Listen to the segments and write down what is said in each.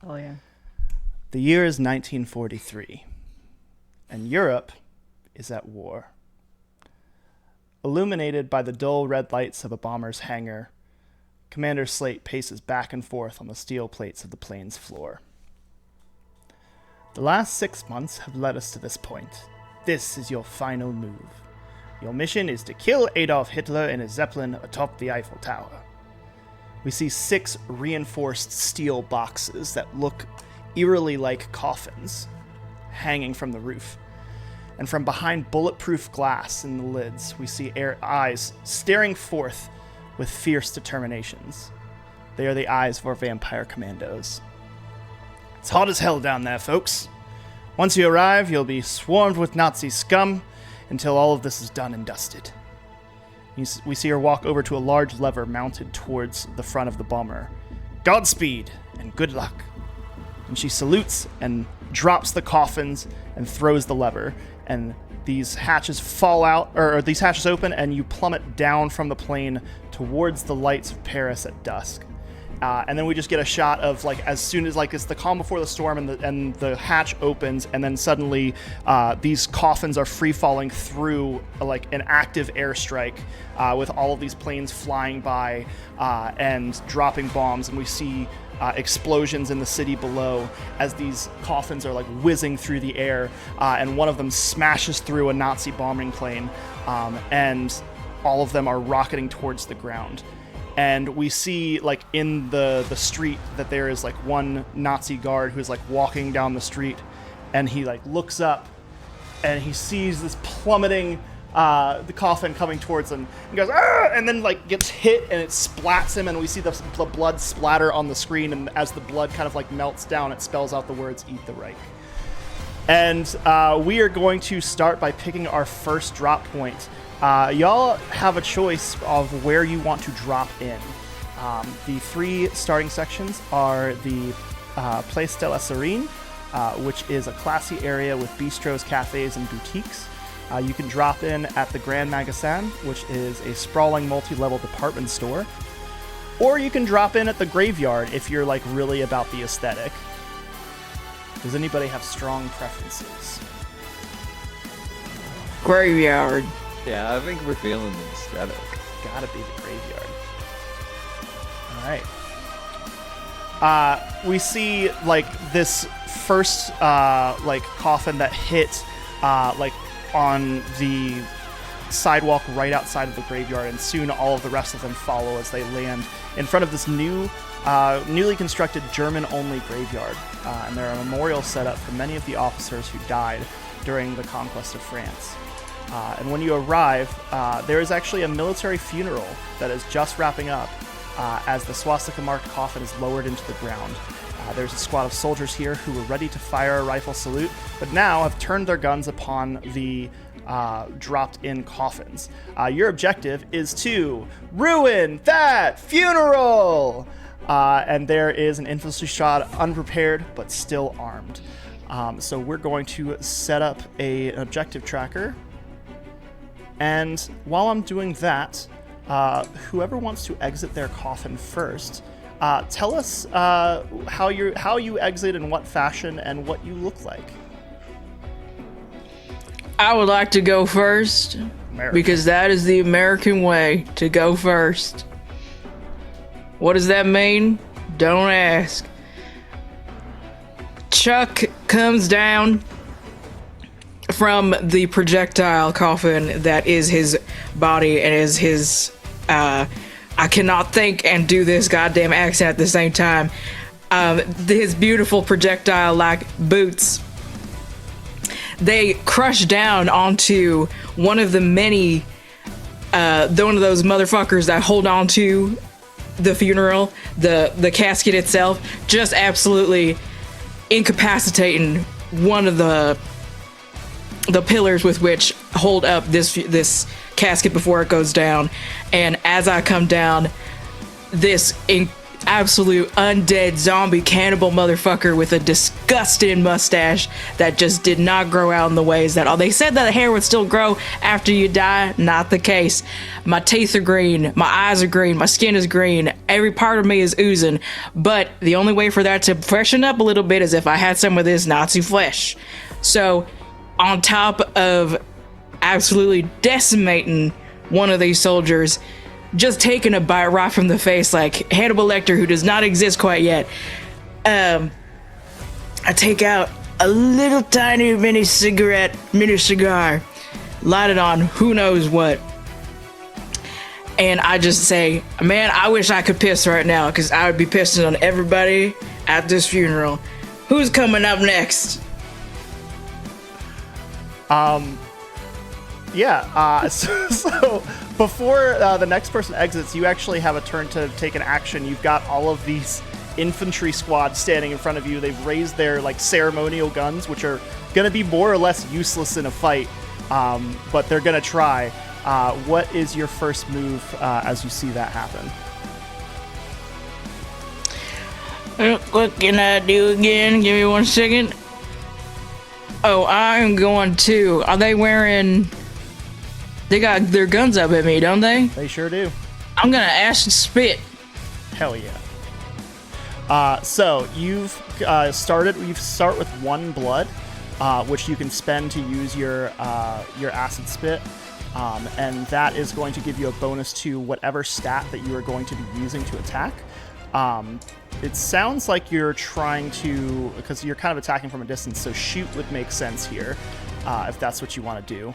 Oh, yeah. The year is 1943, and Europe is at war. Illuminated by the dull red lights of a bomber's hangar, Commander Slate paces back and forth on the steel plates of the plane's floor. The last 6 months have led us to this point. This is your final move. Your mission is to kill Adolf Hitler in a Zeppelin atop the Eiffel Tower. We see 6 reinforced steel boxes that look eerily like coffins hanging from the roof. And from behind bulletproof glass in the lids, we see eyes staring forth with fierce determinations. They are the eyes of our vampire commandos. It's hot as hell down there, folks. Once you arrive, you'll be swarmed with Nazi scum until all of this is done and dusted. We see her walk over to a large lever mounted towards the front of the bomber. Godspeed and good luck. And she salutes and drops the coffins and throws the lever. And these hatches fall out, or these hatches open, and you plummet down from the plane towards the lights of Paris at dusk. And then we just get a shot of as soon as it's the calm before the storm, and the hatch opens, and then suddenly these coffins are free falling through an active airstrike with all of these planes flying by and dropping bombs, and we see explosions in the city below as these coffins are whizzing through the air, and one of them smashes through a Nazi bombing plane, and all of them are rocketing towards the ground. And we see, in the street that there is, one Nazi guard who's, walking down the street, and he, looks up, and he sees this plummeting, the coffin coming towards him, and goes, "Arr!" And then, gets hit, and it splats him, and we see the blood splatter on the screen, and as the blood kind of, melts down, it spells out the words, "Eat the Reich." And we are going to start by picking our first drop point. Y'all have a choice of where you want to drop in. The 3 starting sections are the Place de la Serene, which is a classy area with bistros, cafes, and boutiques. You can drop in at the Grand Magasin, which is a sprawling multi-level department store. Or you can drop in at the Graveyard if you're really about the aesthetic. Does anybody have strong preferences? Graveyard. Yeah, I think we're feeling the aesthetic. Gotta be the Graveyard. All right. We see this first coffin that hit on the sidewalk right outside of the Graveyard, and soon all of the rest of them follow as they land in front of this newly constructed German-only graveyard. And there are memorials set up for many of the officers who died during the conquest of France. And when you arrive, there is actually a military funeral that is just wrapping up as the swastika-marked coffin is lowered into the ground. There's a squad of soldiers here who were ready to fire a rifle salute, but now have turned their guns upon the dropped-in coffins. Your objective is to ruin that funeral! And there is an infantry squad unprepared, but still armed. So we're going to set up an objective tracker. And while I'm doing that, whoever wants to exit their coffin first, tell us how you exit, in what fashion, and what you look like. I would like to go first, because that is the American way, to go first. What does that mean? Don't ask. Chuck comes down from the projectile coffin that is his body and is his I cannot think and do this goddamn accent at the same time. His beautiful projectile like boots, they crush down onto one of the many one of those motherfuckers that hold on to the funeral, the casket itself, just absolutely incapacitating one of the pillars with which hold up this casket before it goes down. And as I come down, this absolute undead zombie cannibal motherfucker with a disgusting mustache that just did not grow out in the ways that they said that the hair would still grow after you die. Not the case. My teeth are green, my eyes are green, my skin is green, every part of me is oozing, but the only way for that to freshen up a little bit is if I had some of this Nazi flesh. So on top of absolutely decimating one of these soldiers, just taking a bite right from the face like Hannibal Lecter, who does not exist quite yet, I take out a little tiny mini cigar, light it on who knows what, and I just say, man, I wish I could piss right now, because I would be pissing on everybody at this funeral. Who's coming up next? So before the next person exits, you actually have a turn to take an action. You've got all of these infantry squads standing in front of you. They've raised their like ceremonial guns, which are going to be more or less useless in a fight, but they're going to try. What is your first move as you see that happen? What can I do again? Give me 1 second. Oh, I'm going to. Are they wearing... They got their guns up at me, don't they? They sure do. I'm gonna acid spit. Hell yeah. So you've started. You start with 1 blood, which you can spend to use your acid spit, and that is going to give you a bonus to whatever stat that you are going to be using to attack. It sounds like you're trying to, because you're kind of attacking from a distance, so shoot would make sense here, if that's what you want to do.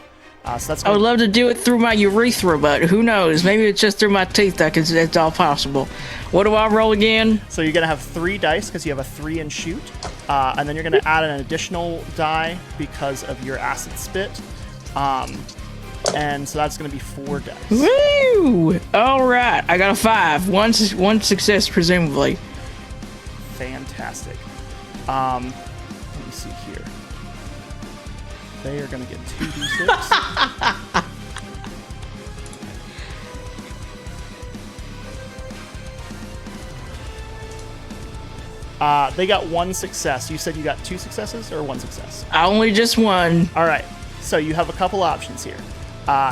So that's I would love to do it through my urethra, but who knows? Maybe it's just through my teeth. It's all possible. What do I roll again? So you're going to have 3 dice because you have a 3 in shoot. And then you're going to add an additional die because of your acid spit. And so that's going to be 4 dice. Woo! All right. I got a 5. One success, presumably. Fantastic. Let me see here. They are going to get 2d6. They got 1 success. You said you got 2 successes or 1 success? Only just 1. All right. So you have a couple options here.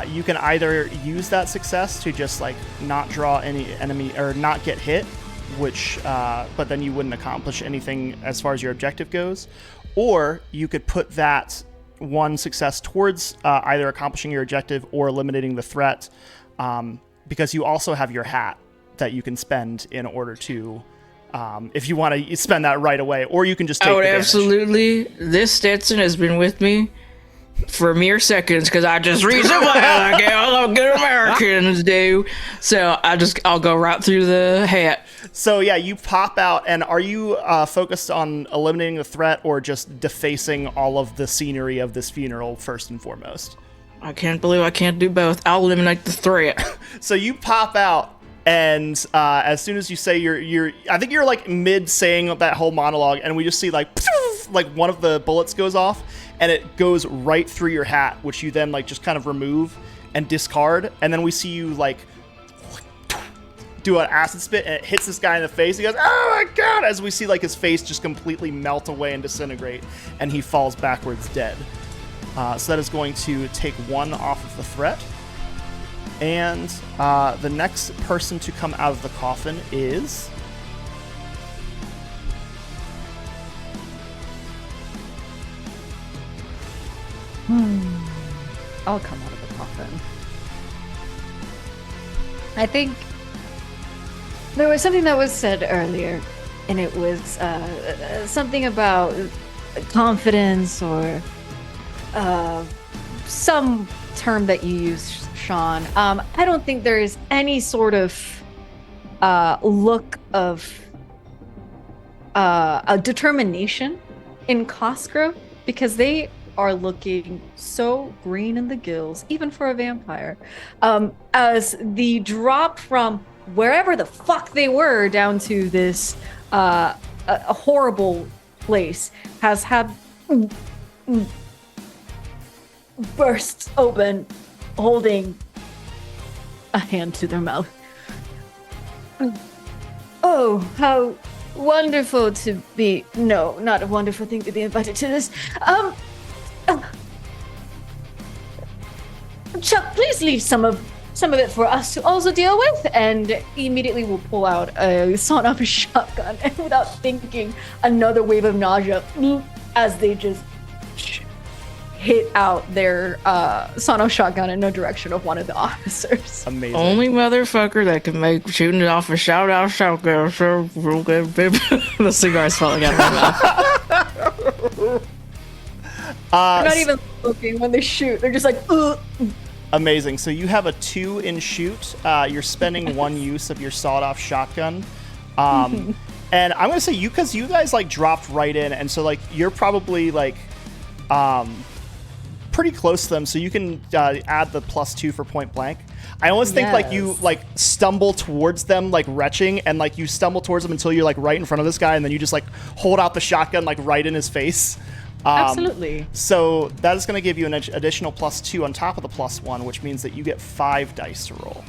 You can either use that success to just like not draw any enemy or not get hit, which but then you wouldn't accomplish anything as far as your objective goes, or you could put that 1 success towards either accomplishing your objective or eliminating the threat, because you also have your hat that you can spend in order to, if you want to spend that right away, or you can just take the damage. Absolutely. This Stetson has been with me for mere seconds because I just read so well like all good Americans do. So I'll go right through the hat. So yeah, you pop out, and are you focused on eliminating the threat or just defacing all of the scenery of this funeral first and foremost? I can't believe I can't do both. I'll eliminate the threat. So you pop out, and as soon as you say I think you're like mid saying that whole monologue, and we just see like one of the bullets goes off, and it goes right through your hat, which you then like just kind of remove and discard, and then we see you like do an acid spit, and it hits this guy in the face. He goes, "Oh my god!" As we see like his face just completely melt away and disintegrate, and he falls backwards dead. So that is going to take 1 off of the threat. And the next person to come out of the coffin is... I'll come out of the coffin. I think there was something that was said earlier, and it was something about confidence or some term that you used, Sean. I don't think there is any sort of look of a determination in Cosgrove, because they are looking so green in the gills, even for a vampire. As the drop from wherever the fuck they were down to this a horrible place has had bursts open, holding a hand to their mouth. Oh, how wonderful to be. No, not a wonderful thing to be invited to this. Uh, Chuck, please leave some of it for us to also deal with. And immediately we'll pull out a sawn-off shotgun, and without thinking, another wave of nausea as they just hit out their sawn-off shotgun in the direction of one of the officers. Amazing. Only motherfucker that can make shooting it off a shout-out shotgun so real good. The cigar's falling out of my mouth. They're not even looking when they shoot. They're just like, ugh. Amazing. So you have a 2 in shoot. You're spending 1 use of your sawed-off shotgun. And I'm gonna say because you guys like dropped right in, and so like you're probably like pretty close to them, so you can add the +2 for point blank. I always think like you like stumble towards them like retching, and like you stumble towards them until you're like right in front of this guy, and then you just like hold out the shotgun like right in his face. Absolutely. So that is going to give you an additional +2 on top of the +1, which means that you get 5 dice to roll.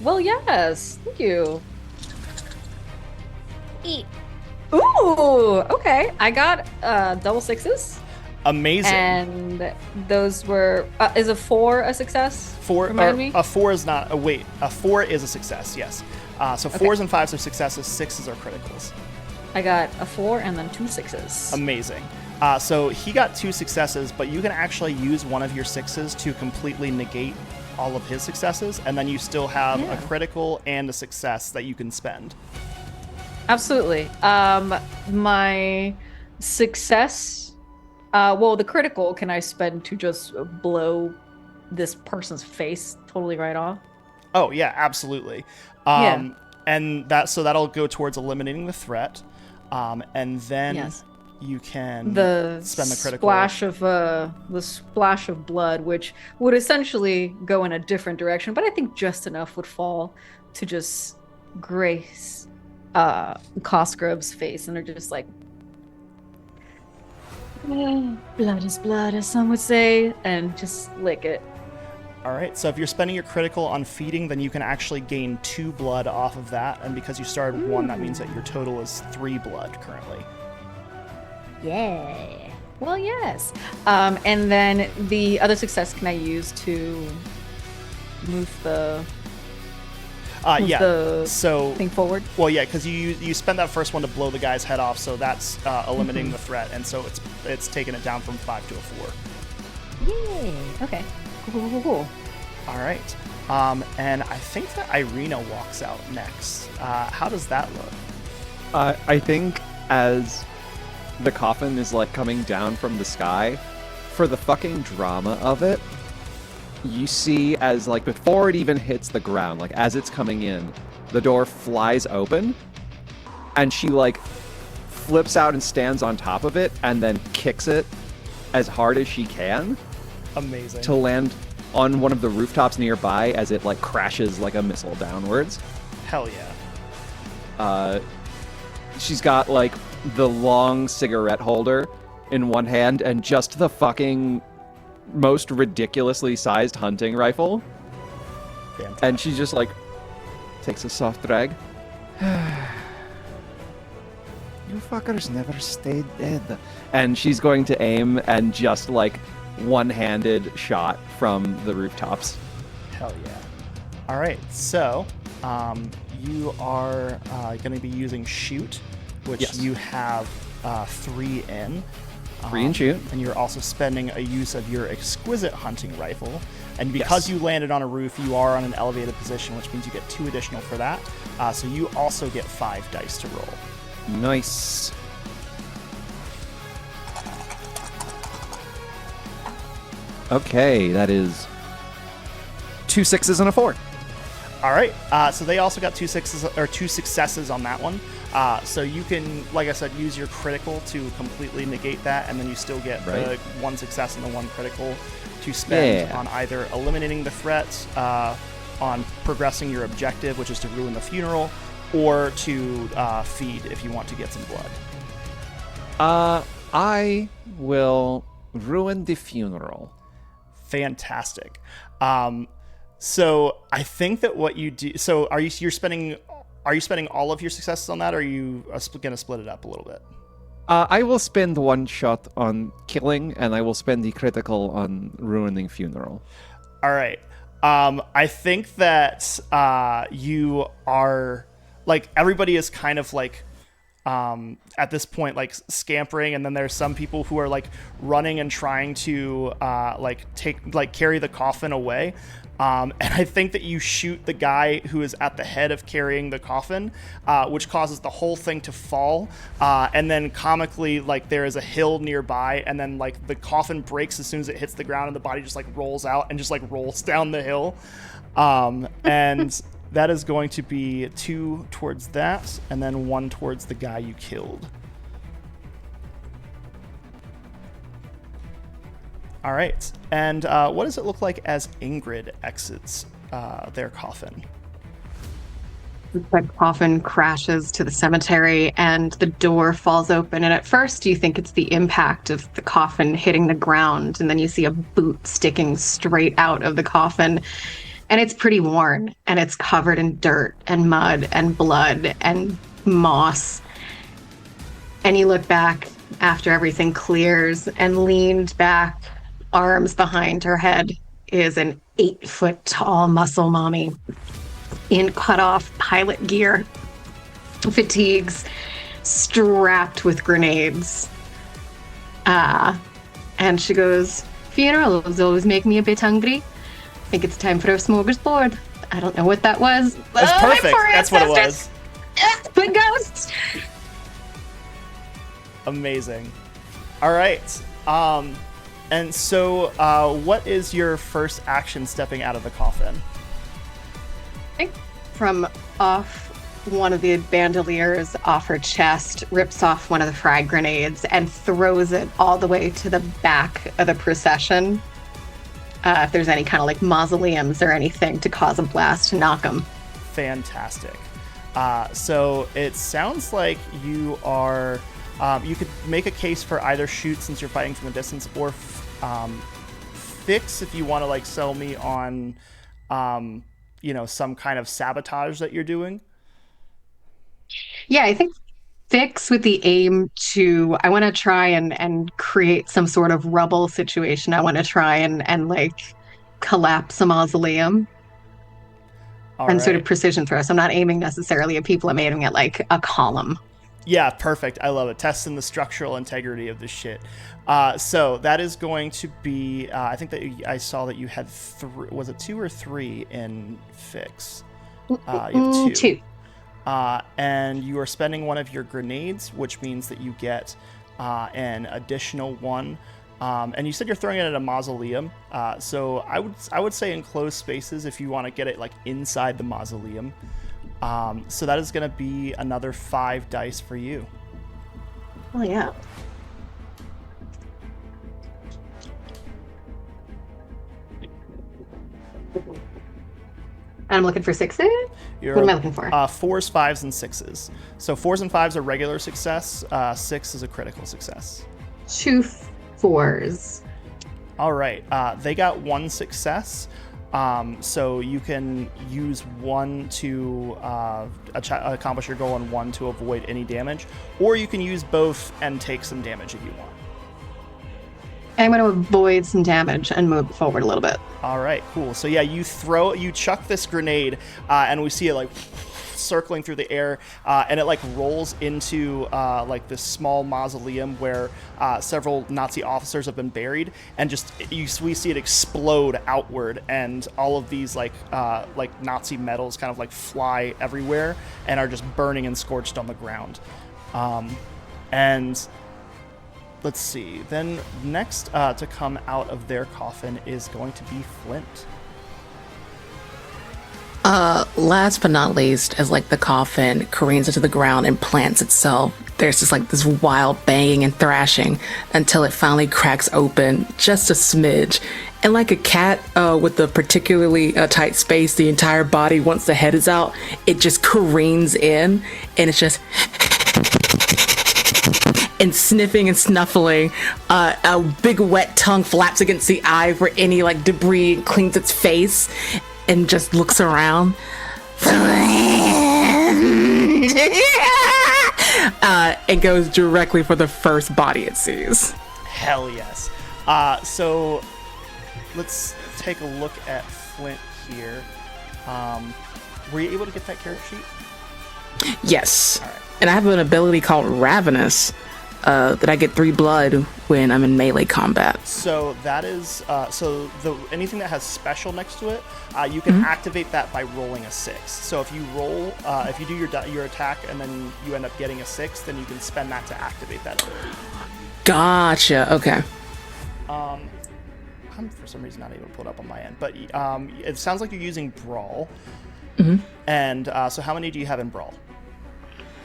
Well, yes. Thank you. Ooh, okay. I got double 6s. Amazing. And those were... is a 4 a success? 4, Remind me? a 4 is not... wait, a 4 is a success, yes. So 4s and 5s are successes, 6s are criticals. I got a 4 and then 2 6s. Amazing. So he got 2 successes, but you can actually use one of your 6s to completely negate all of his successes, and then you still have a critical and a success that you can spend. Absolutely. My success... well, the critical can I spend to just blow this person's face totally right off? Oh, yeah, absolutely. And that'll go towards eliminating the threat. And then you can spend the critical. The splash of blood, which would essentially go in a different direction, but I think just enough would fall to just grace Cosgrove's face, and they're just like, blood is blood, as some would say, and just lick it. All right, so if you're spending your critical on feeding, then you can actually gain 2 blood off of that, and because you started with 1, that means that your total is 3 blood currently. Yeah. Well, yes. And then the other success can I use to move the thing forward? Well, yeah, because you spend that first one to blow the guy's head off, so that's eliminating the threat, and so it's taking it down from 5 to a 4. Yay. Okay. Cool. All right. And I think that Irina walks out next. How does that look? I think as the coffin is like coming down from the sky, for the fucking drama of it, you see as like before it even hits the ground, like as it's coming in, the door flies open, and she like flips out and stands on top of it, and then kicks it as hard as she can. Amazing. To land on one of the rooftops nearby as it like crashes like a missile downwards. Hell yeah. She's got like the long cigarette holder in one hand and just the fucking most ridiculously sized hunting rifle. Fantastic. And she just like takes a soft drag. You fuckers never stayed dead. And she's going to aim and just like one-handed shot from the rooftops. Hell yeah. All right, so you are going to be using shoot, which you have 3 in. 3 in shoot. And you're also spending a use of your exquisite hunting rifle. And because you landed on a roof, you are on an elevated position, which means you get 2 additional for that. So you also get 5 dice to roll. Nice. Okay, that is 2 6s and a 4. All right. So they also got 2 successes on that one. So you can, like I said, use your critical to completely negate that, and then you still get the 1 success and the 1 critical to spend on either eliminating the threats, on progressing your objective, which is to ruin the funeral, or to feed if you want to get some blood. I will ruin the funeral. Fantastic. So I think that what you do. So you're spending are you spending all of your successes on that, or are you going to split it up a little bit? I will spend 1 shot on killing, and I will spend the critical on ruining funeral. All right. I think that you are, like, everybody is kind of like at this point like scampering, and then there's some people who are like running and trying to carry the coffin away. And I think that you shoot the guy who is at the head of carrying the coffin, which causes the whole thing to fall. And then comically, like, there is a hill nearby, and then like the coffin breaks as soon as it hits the ground, and the body just like rolls out and just like rolls down the hill. And that is going to be 2 towards that, and then 1 towards the guy you killed. All right. And what does it look like as Ingrid exits their coffin? The coffin crashes to the cemetery and the door falls open. And at first you think it's the impact of the coffin hitting the ground. And then you see a boot sticking straight out of the coffin. And it's pretty worn, and it's covered in dirt and mud and blood and moss. And you look back after everything clears, and leaned back, arms behind her head, is an 8-foot-tall muscle mommy in cut-off pilot gear, fatigues, strapped with grenades. And she goes, "Funerals always make me a bit hungry. I think it's time for a smorgasbord." I don't know what that was. That's perfect. That's what it was. But ghosts. Amazing. All right. And so what is your first action stepping out of the coffin? From off one of the bandoliers off her chest, rips off one of the frag grenades and throws it all the way to the back of the procession. If there's any kind of like mausoleums or anything to cause a blast to knock them. Fantastic. So it sounds like you are, you could make a case for either shoot since you're fighting from a distance, or fix if you want to like sell me on, some kind of sabotage that you're doing. Yeah, I think fix with the aim to, I want to try and create some sort of rubble situation. I want to try and like collapse a mausoleum. All and right. sort of precision throw. So I'm not aiming necessarily at people. I'm aiming at like a column. Yeah, perfect. I love it. Testing the structural integrity of this shit. So that is going to be, I think that I saw that you had was it 2 or 3 in fix? You have 2. And you are spending one of your grenades, which means that you get an additional 1. And you said you're throwing it at a mausoleum. So I would say enclosed spaces if you want to get it like inside the mausoleum. So that is going to be another 5 dice for you. Oh yeah. I'm looking for 6s. What am I looking for? 4s, 5s, and 6s. So 4s and 5s are regular success. 6 is a critical success. 2 4s. All right. They got 1 success. So you can use 1 to accomplish your goal and 1 to avoid any damage, or you can use both and take some damage if you want. I'm going to avoid some damage and move forward a little bit. All right, cool. So yeah, you chuck this grenade, and we see it like circling through the air, and it like rolls into like this small mausoleum where several Nazi officers have been buried, and we see it explode outward, and all of these like Nazi medals kind of like fly everywhere and are just burning and scorched on the ground. And let's see. Then next to come out of their coffin is going to be Flint. Last but not least, as like the coffin careens into the ground and plants itself, there's just like this wild banging and thrashing until it finally cracks open just a smidge. And like a cat with a particularly tight space, the entire body, once the head is out, it just careens in, and it's just and sniffing and snuffling. A big wet tongue flaps against the eye for any like debris and cleans its face and just looks around. and goes directly for the first body it sees. Hell yes. So let's take a look at Flint here. Were you able to get that character sheet? Yes. All right. And I have an ability called Ravenous that I get 3 blood when I'm in melee combat. So that is anything that has special next to it, you can activate that by rolling a 6. So if you roll, if you do your attack and then you end up getting a 6, then you can spend that to activate that ability. Gotcha. Okay. I'm for some reason not able to pull it up on my end, but it sounds like you're using Brawl. And so how many do you have in Brawl?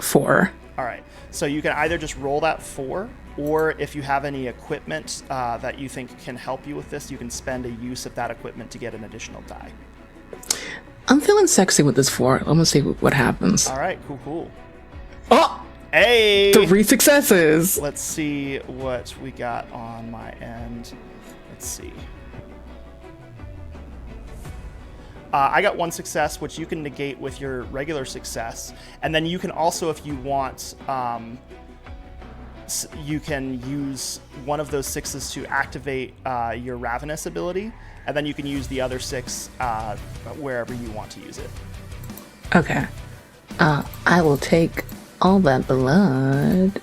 4. All right. So you can either just roll that 4, or if you have any equipment that you think can help you with this, you can spend a use of that equipment to get an additional die. I'm feeling sexy with this 4. I'm gonna see what happens. All right. Cool. Oh! Hey! 3 successes! Let's see what we got on my end. Let's see. I got 1 success, which you can negate with your regular success. And then you can also, if you want, you can use one of those 6s to activate your Ravenous ability. And then you can use the other 6 wherever you want to use it. Okay. I will take all that blood.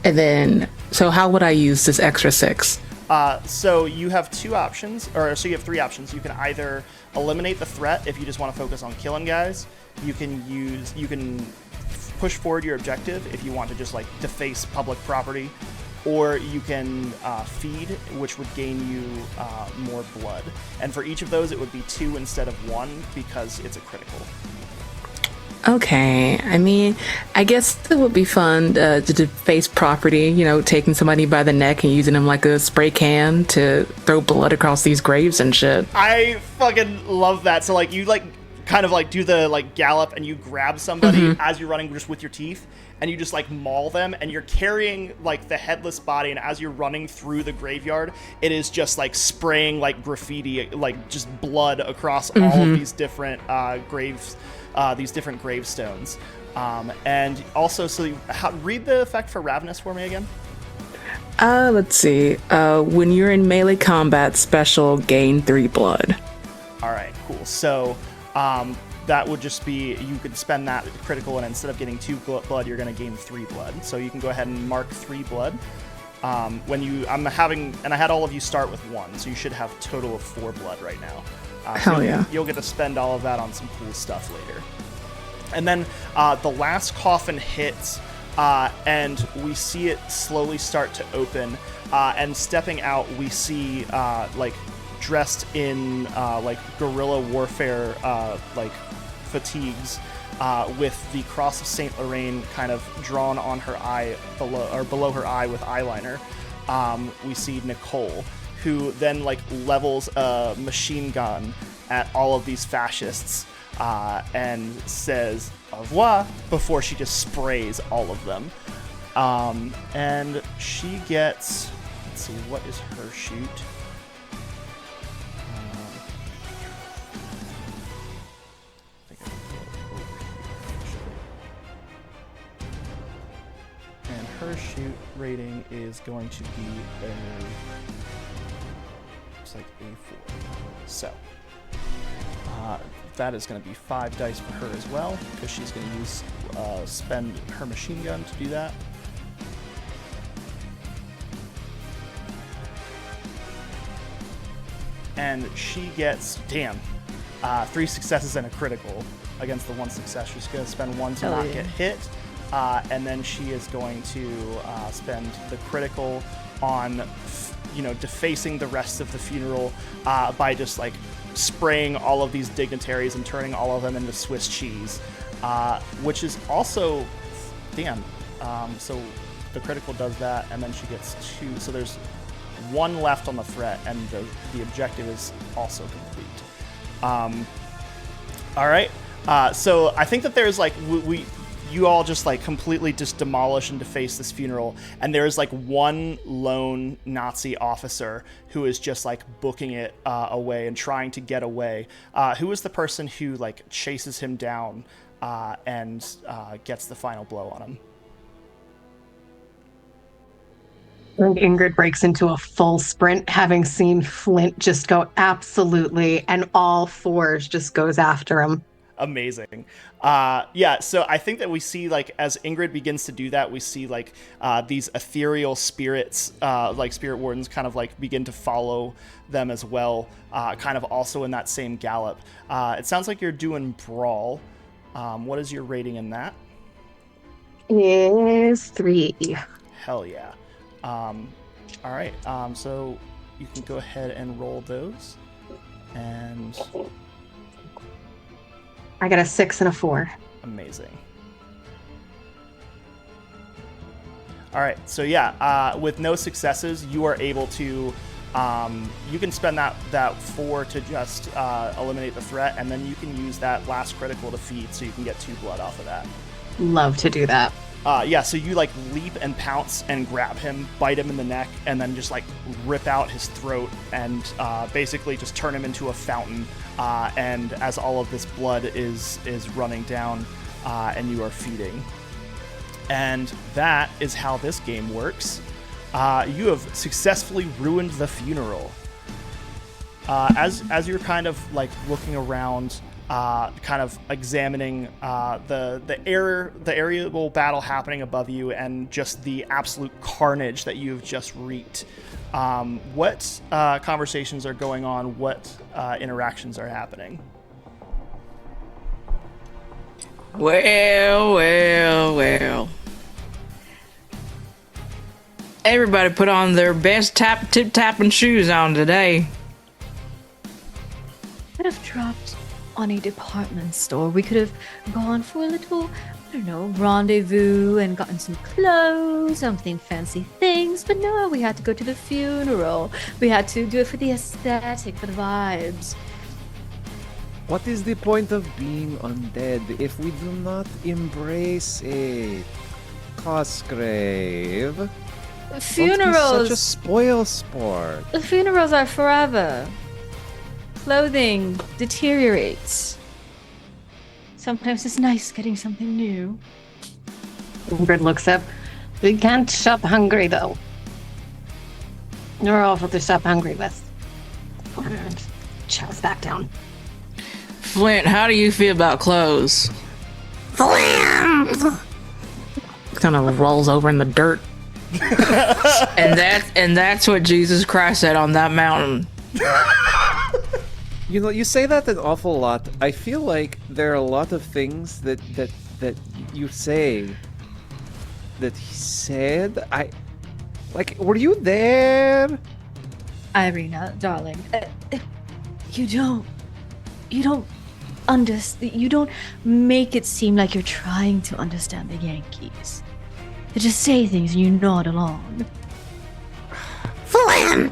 And then, so how would I use this extra 6? So you have 2 options, so you have 3 options. You can either eliminate the threat if you just want to focus on killing guys. You can push forward your objective if you want to just like deface public property, or you can feed, which would gain you more blood. And for each of those, it would be 2 instead of 1 because it's a critical. Okay, I mean, I guess it would be fun to deface property, taking somebody by the neck and using them like a spray can to throw blood across these graves and shit. I fucking love that. So like you like kind of like do the like gallop and you grab somebody as you're running just with your teeth and you just like maul them and you're carrying like the headless body, and as you're running through the graveyard, it is just like spraying like graffiti, like just blood across all of these different graves. These different gravestones. And also, so read the effect for Ravenous for me again. Let's see. When you're in melee combat, special, gain 3 blood. All right, cool. So that would just be, you could spend that critical, and instead of getting 2 blood, you're going to gain 3 blood. So you can go ahead and mark 3 blood. I had all of you start with 1, so you should have a total of 4 blood right now. Hell yeah. You'll get to spend all of that on some cool stuff later. And then the last coffin hits, and we see it slowly start to open. And stepping out, we see like dressed in like guerrilla warfare like fatigues, with the cross of Saint Lorraine kind of drawn on her eye below her eye with eyeliner. We see Nicole, who then like levels a machine gun at all of these fascists and says au revoir before she just sprays all of them. And she gets, let's see, what is her shoot? I think I can go over here, actually. And her shoot rating is going to be looks like A4. So that is going to be 5 dice for her as well, because she's going to use spend her machine gun to do that. And she gets 3 successes and a critical against the 1 success. She's going to spend 1 to not get hit. And then she is going to spend the critical on, defacing the rest of the funeral by just like spraying all of these dignitaries and turning all of them into Swiss cheese, which is also, so the critical does that, and then she gets 2. So there's 1 left on the threat, and the objective is also complete. All right. So I think that there's like you all just like completely just demolish and deface this funeral, and there's like 1 lone Nazi officer who is just like booking it away and trying to get away. Who is the person who like chases him down and gets the final blow on him. And Ingrid breaks into a full sprint, having seen Flint just go absolutely, and all fours just goes after him. Amazing. So I think that we see, like, as Ingrid begins to do that, we see like these ethereal spirits, like spirit wardens, kind of like begin to follow them as well, kind of also in that same gallop. It sounds like you're doing brawl. What is your rating in that? Is 3. Hell yeah. All right. So you can go ahead and roll those. And I got a 6 and a 4. amazing. All right. So yeah, with no successes, you are able to. You can spend that 4 to just eliminate the threat, and then you can use that last critical to feed, so you can get 2 blood off of that. Love to do that. So you like leap and pounce and grab him, bite him in the neck, and then just like rip out his throat and basically just turn him into a fountain. And as all of this blood is running down, and you are feeding. And that is how this game works. You have successfully ruined the funeral. As you're kind of like looking around, kind of examining the aerial battle happening above you and just the absolute carnage that you've just wreaked. What conversations are going on? What interactions are happening? Well. Everybody put on their best tip-tapping shoes on today. Could have dropped on a department store. We could have gone for a little, I don't know, rendezvous and gotten some clothes, something fancy things. But no, we had to go to the funeral. We had to do it for the aesthetic, for the vibes. What is the point of being undead if we do not embrace it? Cosgrave. Funerals. Such a spoil sport. The funerals are forever. Clothing deteriorates. Sometimes it's nice getting something new. Ingrid looks up. We can't shop hungry, though. You're awful to shop hungry with. And chows back down. Flint, how do you feel about clothes? Kind of rolls over in the dirt. and that's what Jesus Christ said on that mountain. You know, you say that an awful lot. I feel like there are a lot of things that you say that he said. Were you there? Irina, darling, you don't understand. You don't make it seem like you're trying to understand the Yankees. You just say things and you nod along. Flint!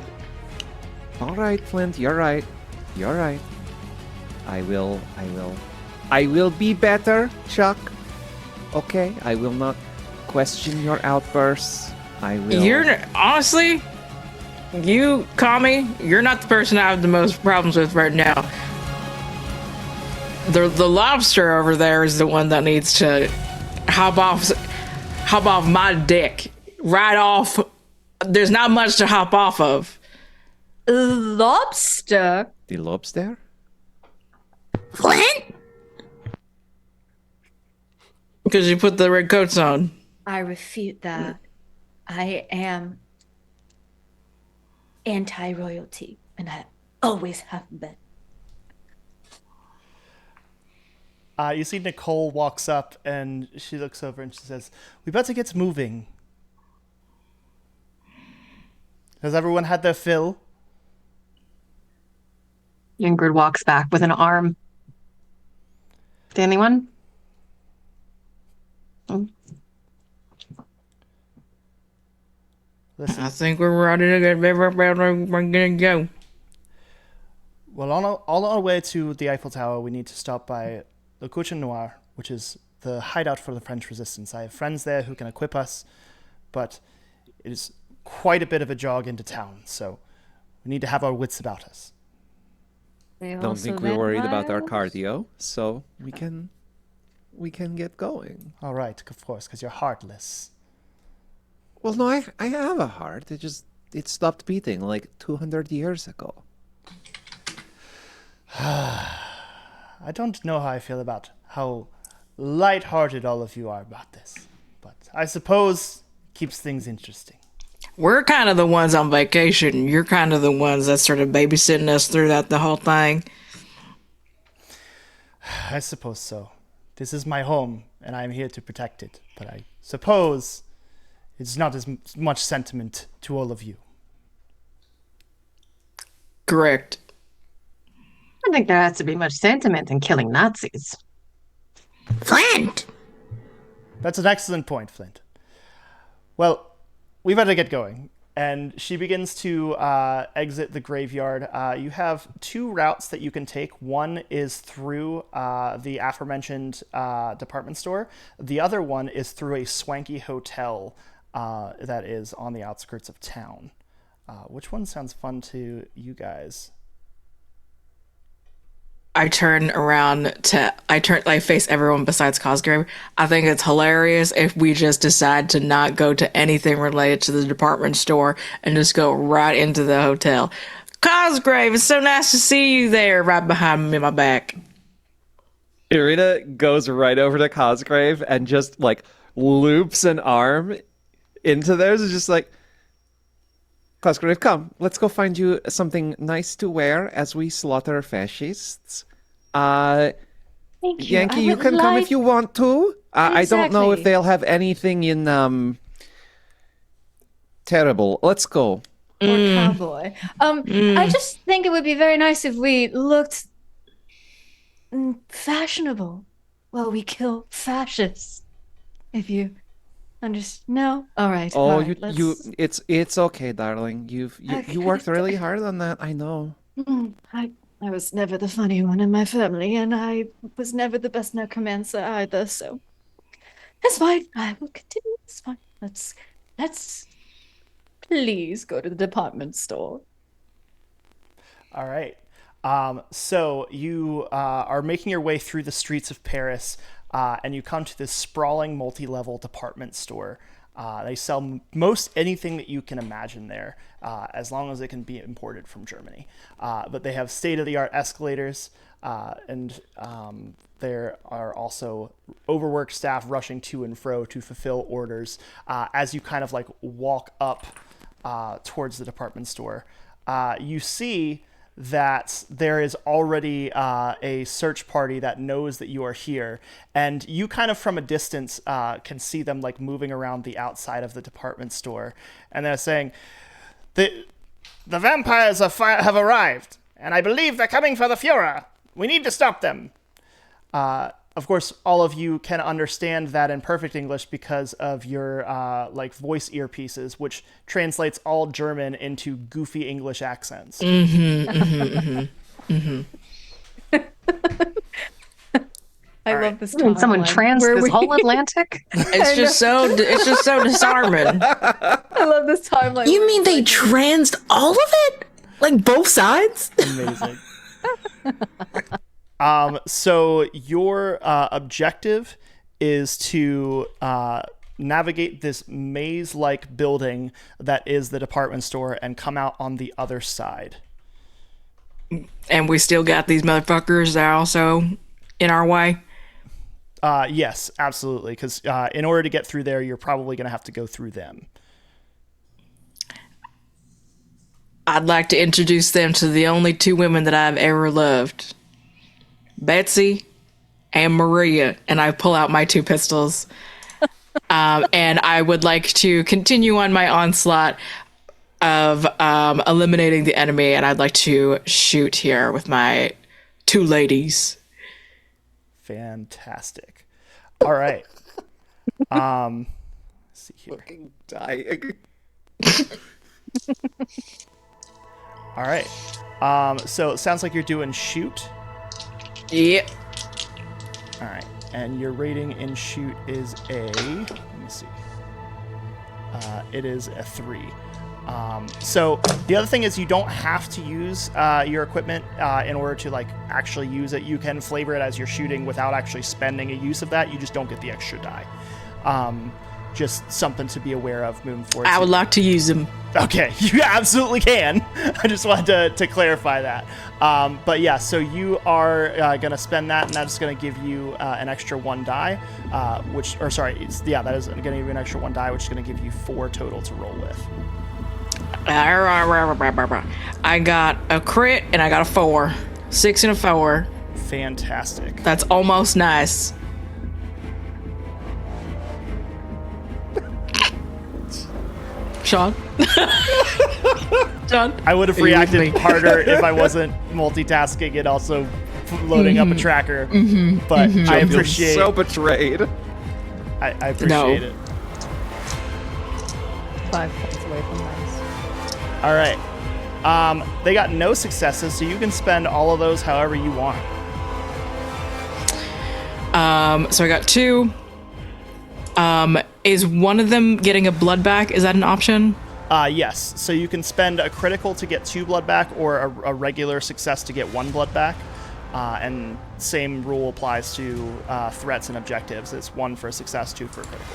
All right, Flint, you're right. I will be better, Chuck. Okay, I will not question your outbursts. I will. Honestly, you, Kami, you're not the person I have the most problems with right now. The lobster over there is the one that needs to hop off my dick. Right off. There's not much to hop off of. Lobster? The lobster? Flint? Because you put the red coats on. I refute that. I am anti-royalty, and I always have been. You see Nicole walks up and she looks over and she says, "We better get moving. Has everyone had their fill?" Ingrid walks back with an arm. To anyone? Listen, I think we're ready to we're gonna go. well, on our way to the Eiffel Tower, we need to stop by the Couche Noir, which is the hideout for the French resistance. I have friends there who can equip us, but it is quite a bit of a jog into town, so we need to have our wits about us. Don't think we're worried about our cardio, so we can we can get going. All right, of course, because you're heartless. Well, no, I have a heart. It stopped beating like 200 years ago. I don't know how I feel about how light-hearted all of you are about this, but I suppose it keeps things interesting. We're kind of the ones on vacation. You're kind of the ones that sort of babysitting us through the whole thing. I suppose so. This is my home, and I'm here to protect it, but I suppose it's not as much sentiment to all of you. Correct. I don't think there has to be much sentiment in killing Nazis. Flint! That's an excellent point, Flint. Well, we better get going. And she begins to exit the graveyard. You have two routes that you can take. One is through the aforementioned department store. The other one is through a swanky hotel that is on the outskirts of town. Which one sounds fun to you guys? I face everyone besides Cosgrave. I think it's hilarious if we just decide to not go to anything related to the department store and just go right into the hotel. Cosgrave, it's so nice to see you there, right behind me, my back. Irina goes right over to Cosgrave and just like loops an arm into theirs. It's just like, Cosgrave, come, let's go find you something nice to wear as we slaughter fascists. Thank you. Yankee, I you would can come if like- you want to. I don't know if Exactly. they'll have anything in terrible. Let's go. Or cowboy. I just think it would be very nice if we looked fashionable while we kill fascists. If you understand. No? All right. Oh, all right, it's okay, darling. You Okay. worked really hard on that. I know. I was never the funny one in my family, and I was never the best necromancer either, so it's fine. I will continue. It's fine. Let's please go to the department store. All right. So you are making your way through the streets of Paris, and you come to this sprawling multi-level department store. They sell most anything that you can imagine there, as long as it can be imported from Germany. But they have state-of-the-art escalators, and there are also overworked staff rushing to and fro to fulfill orders as you kind of like walk up towards the department store. You see that there is already a search party that knows that you are here, and you kind of from a distance can see them like moving around the outside of the department store, and they're saying, the vampires have arrived, and I believe they're coming for the Fuhrer. We need to stop them. Of course, all of you can understand that in perfect English because of your like voice earpieces, which translates all German into goofy English accents. I love this timeline. Someone trans where this we- whole Atlantic? It's just so disarming. I love this timeline. You mean they transed all of it? Like both sides? Amazing. So your objective is to navigate this maze-like building that is the department store and come out on the other side. And we still got these motherfuckers that are also in our way. Yes, absolutely. Because in order to get through there, you're probably going to have to go through them. I'd like to introduce them to the only two women that I've ever loved, Betsy and Maria. And I pull out my two pistols. And I would like to continue on my onslaught of eliminating the enemy. And I'd like to shoot here with my two ladies. Fantastic. All right. Let's see here. Fucking dying. All right. So it sounds like you're doing shoot. Yep. All right. And your rating in shoot is a, let me see. It is a 3. So the other thing is you don't have to use your equipment in order to like actually use it. You can flavor it as you're shooting without actually spending a use of that. You just don't get the extra die. Just something to be aware of moving forward. I would like to use them. Okay, you absolutely can. I just wanted to clarify that. But yeah, so you are going to spend that, and that's going to give you an extra 1 die, that is going to give you an extra 1 die, which is going to give you 4 total to roll with. I got a crit, and I got a 4. 6 and a 4. Fantastic. That's almost nice. Sean? Sean? I would have reacted harder if I wasn't multitasking and also loading up a tracker. But I appreciate so betrayed. I appreciate it. 5 points away from nice. All right. They got no successes, so you can spend all of those however you want. So I got 2. Is one of them getting a blood back? Is that an option? Yes. So you can spend a critical to get 2 blood back, or a regular success to get 1 blood back. And same rule applies to threats and objectives. It's 1 for a success, 2 for a critical.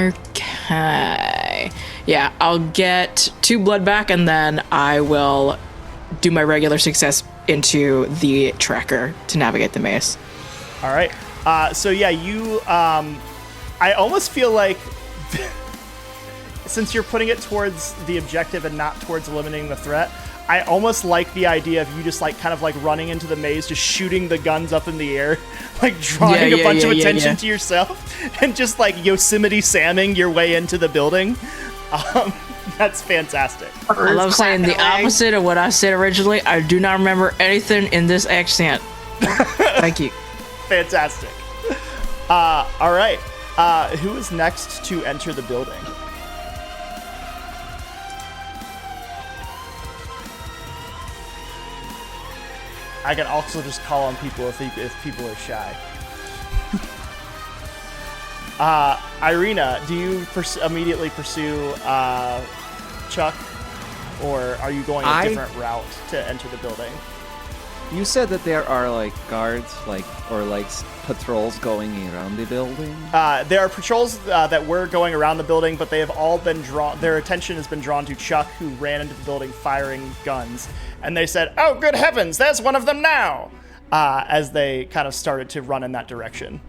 Okay. Yeah, I'll get 2 blood back, and then I will do my regular success into the tracker to navigate the maze. All right. So yeah, you. I almost feel like since you're putting it towards the objective and not towards eliminating the threat, I almost like the idea of you just like kind of like running into the maze, just shooting the guns up in the air, like drawing a bunch of attention to yourself, and just like Yosemite Samming your way into the building. That's fantastic. I love saying the opposite of what I said originally. I do not remember anything in this accent. Thank you. Fantastic. All right. Who is next to enter the building? I can also just call on people if people are shy. Irina, do you immediately pursue Chuck, or are you going a different route to enter the building? You said that there are like guards, or patrols going around the building. There are patrols that were going around the building, but they have all been drawn. Their attention has been drawn to Chuck, who ran into the building firing guns, and they said, "Oh, good heavens, there's one of them now!" As they kind of started to run in that direction.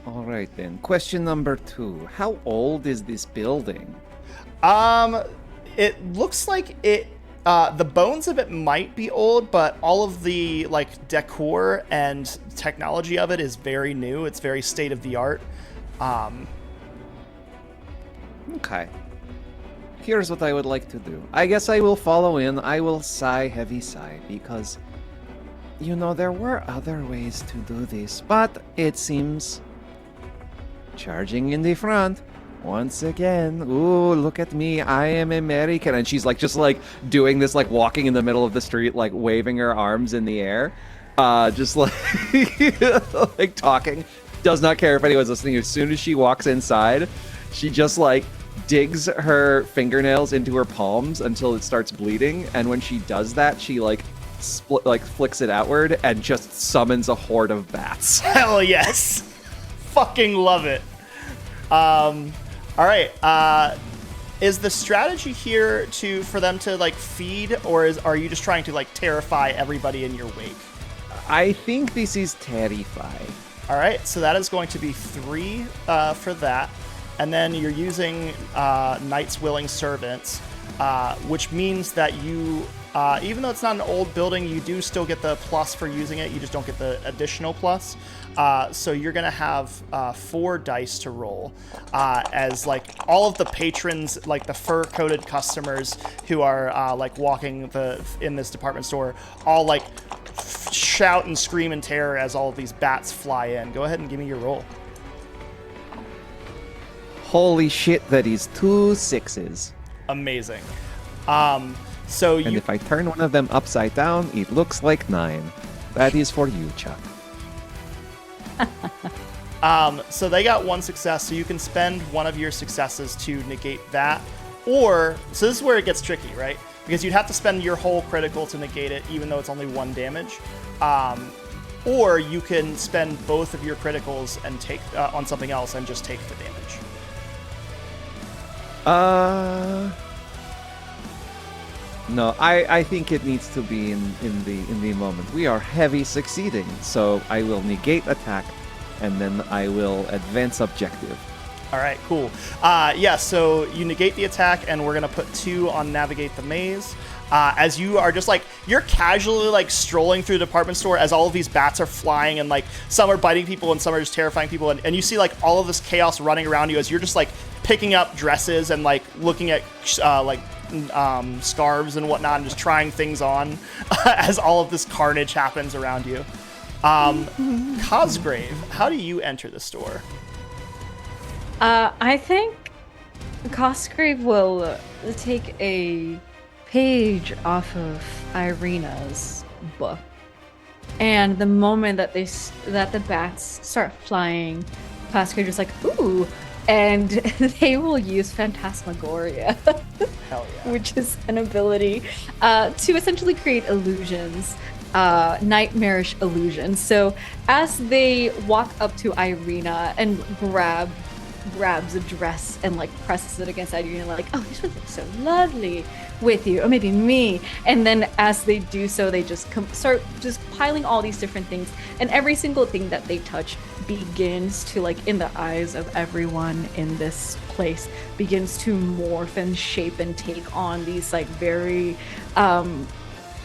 All right then. Question number 2: how old is this building? It looks like it. The bones of it might be old, but all of the like decor and technology of it is very new. It's very state of the art. Okay. Here's what I would like to do. I guess I will follow in. I will heavy sigh, because, there were other ways to do this, but it seems charging in the front. Once again, ooh, look at me, I am American. And she's just doing this, walking in the middle of the street, waving her arms in the air. Just talking. Does not care if anyone's listening. As soon as she walks inside, she just digs her fingernails into her palms until it starts bleeding. And when she does that, she flicks it outward and just summons a horde of bats. Hell yes. Fucking love it. All right. Is the strategy here for them to feed, or are you just trying to terrify everybody in your wake? I think this is terrify. All right. So that is going to be 3 for that, and then you're using Knight's Willing Servants, which means that you, even though it's not an old building, you do still get the plus for using it. You just don't get the additional plus. So you're going to have 4 dice to roll as all of the patrons, the fur-coated customers who are walking in this department store, all shout and scream in terror as all of these bats fly in. Go ahead and give me your roll. Holy shit, that is 2 6s. Amazing. And if I turn one of them upside down, it looks like 9. That is for you, Chuck. So they got one success, so you can spend one of your successes to negate that. Or, so this is where it gets tricky, right? Because you'd have to spend your whole critical to negate it, even though it's only 1 damage. Or you can spend both of your criticals and take on something else and just take the damage. No, I think it needs to be in the moment. We are heavy succeeding, so I will negate attack, and then I will advance objective. All right, cool. So you negate the attack, and we're going to put 2 on Navigate the Maze. As you are just like, you're casually like strolling through the department store as all of these bats are flying, and like some are biting people and some are just terrifying people. And you see like all of this chaos running around you as you're just like picking up dresses and like looking at scarves and whatnot and just trying things on as all of this carnage happens around you. Cosgrave, how do you enter the store? I think Cosgrave will take a page off of Irina's book, and the moment that that the bats start flying, Cosgrave is like, ooh, and they will use Phantasmagoria, Hell yeah. which is an ability to essentially create illusions. Nightmarish illusions. So as they walk up to Irina and grabs a dress and like presses it against Irina, like, oh, this would look so lovely with you, or maybe me. And then as they do so, they just start just piling all these different things, and every single thing that they touch begins to, like, in the eyes of everyone in this place, begins to morph and shape and take on these like very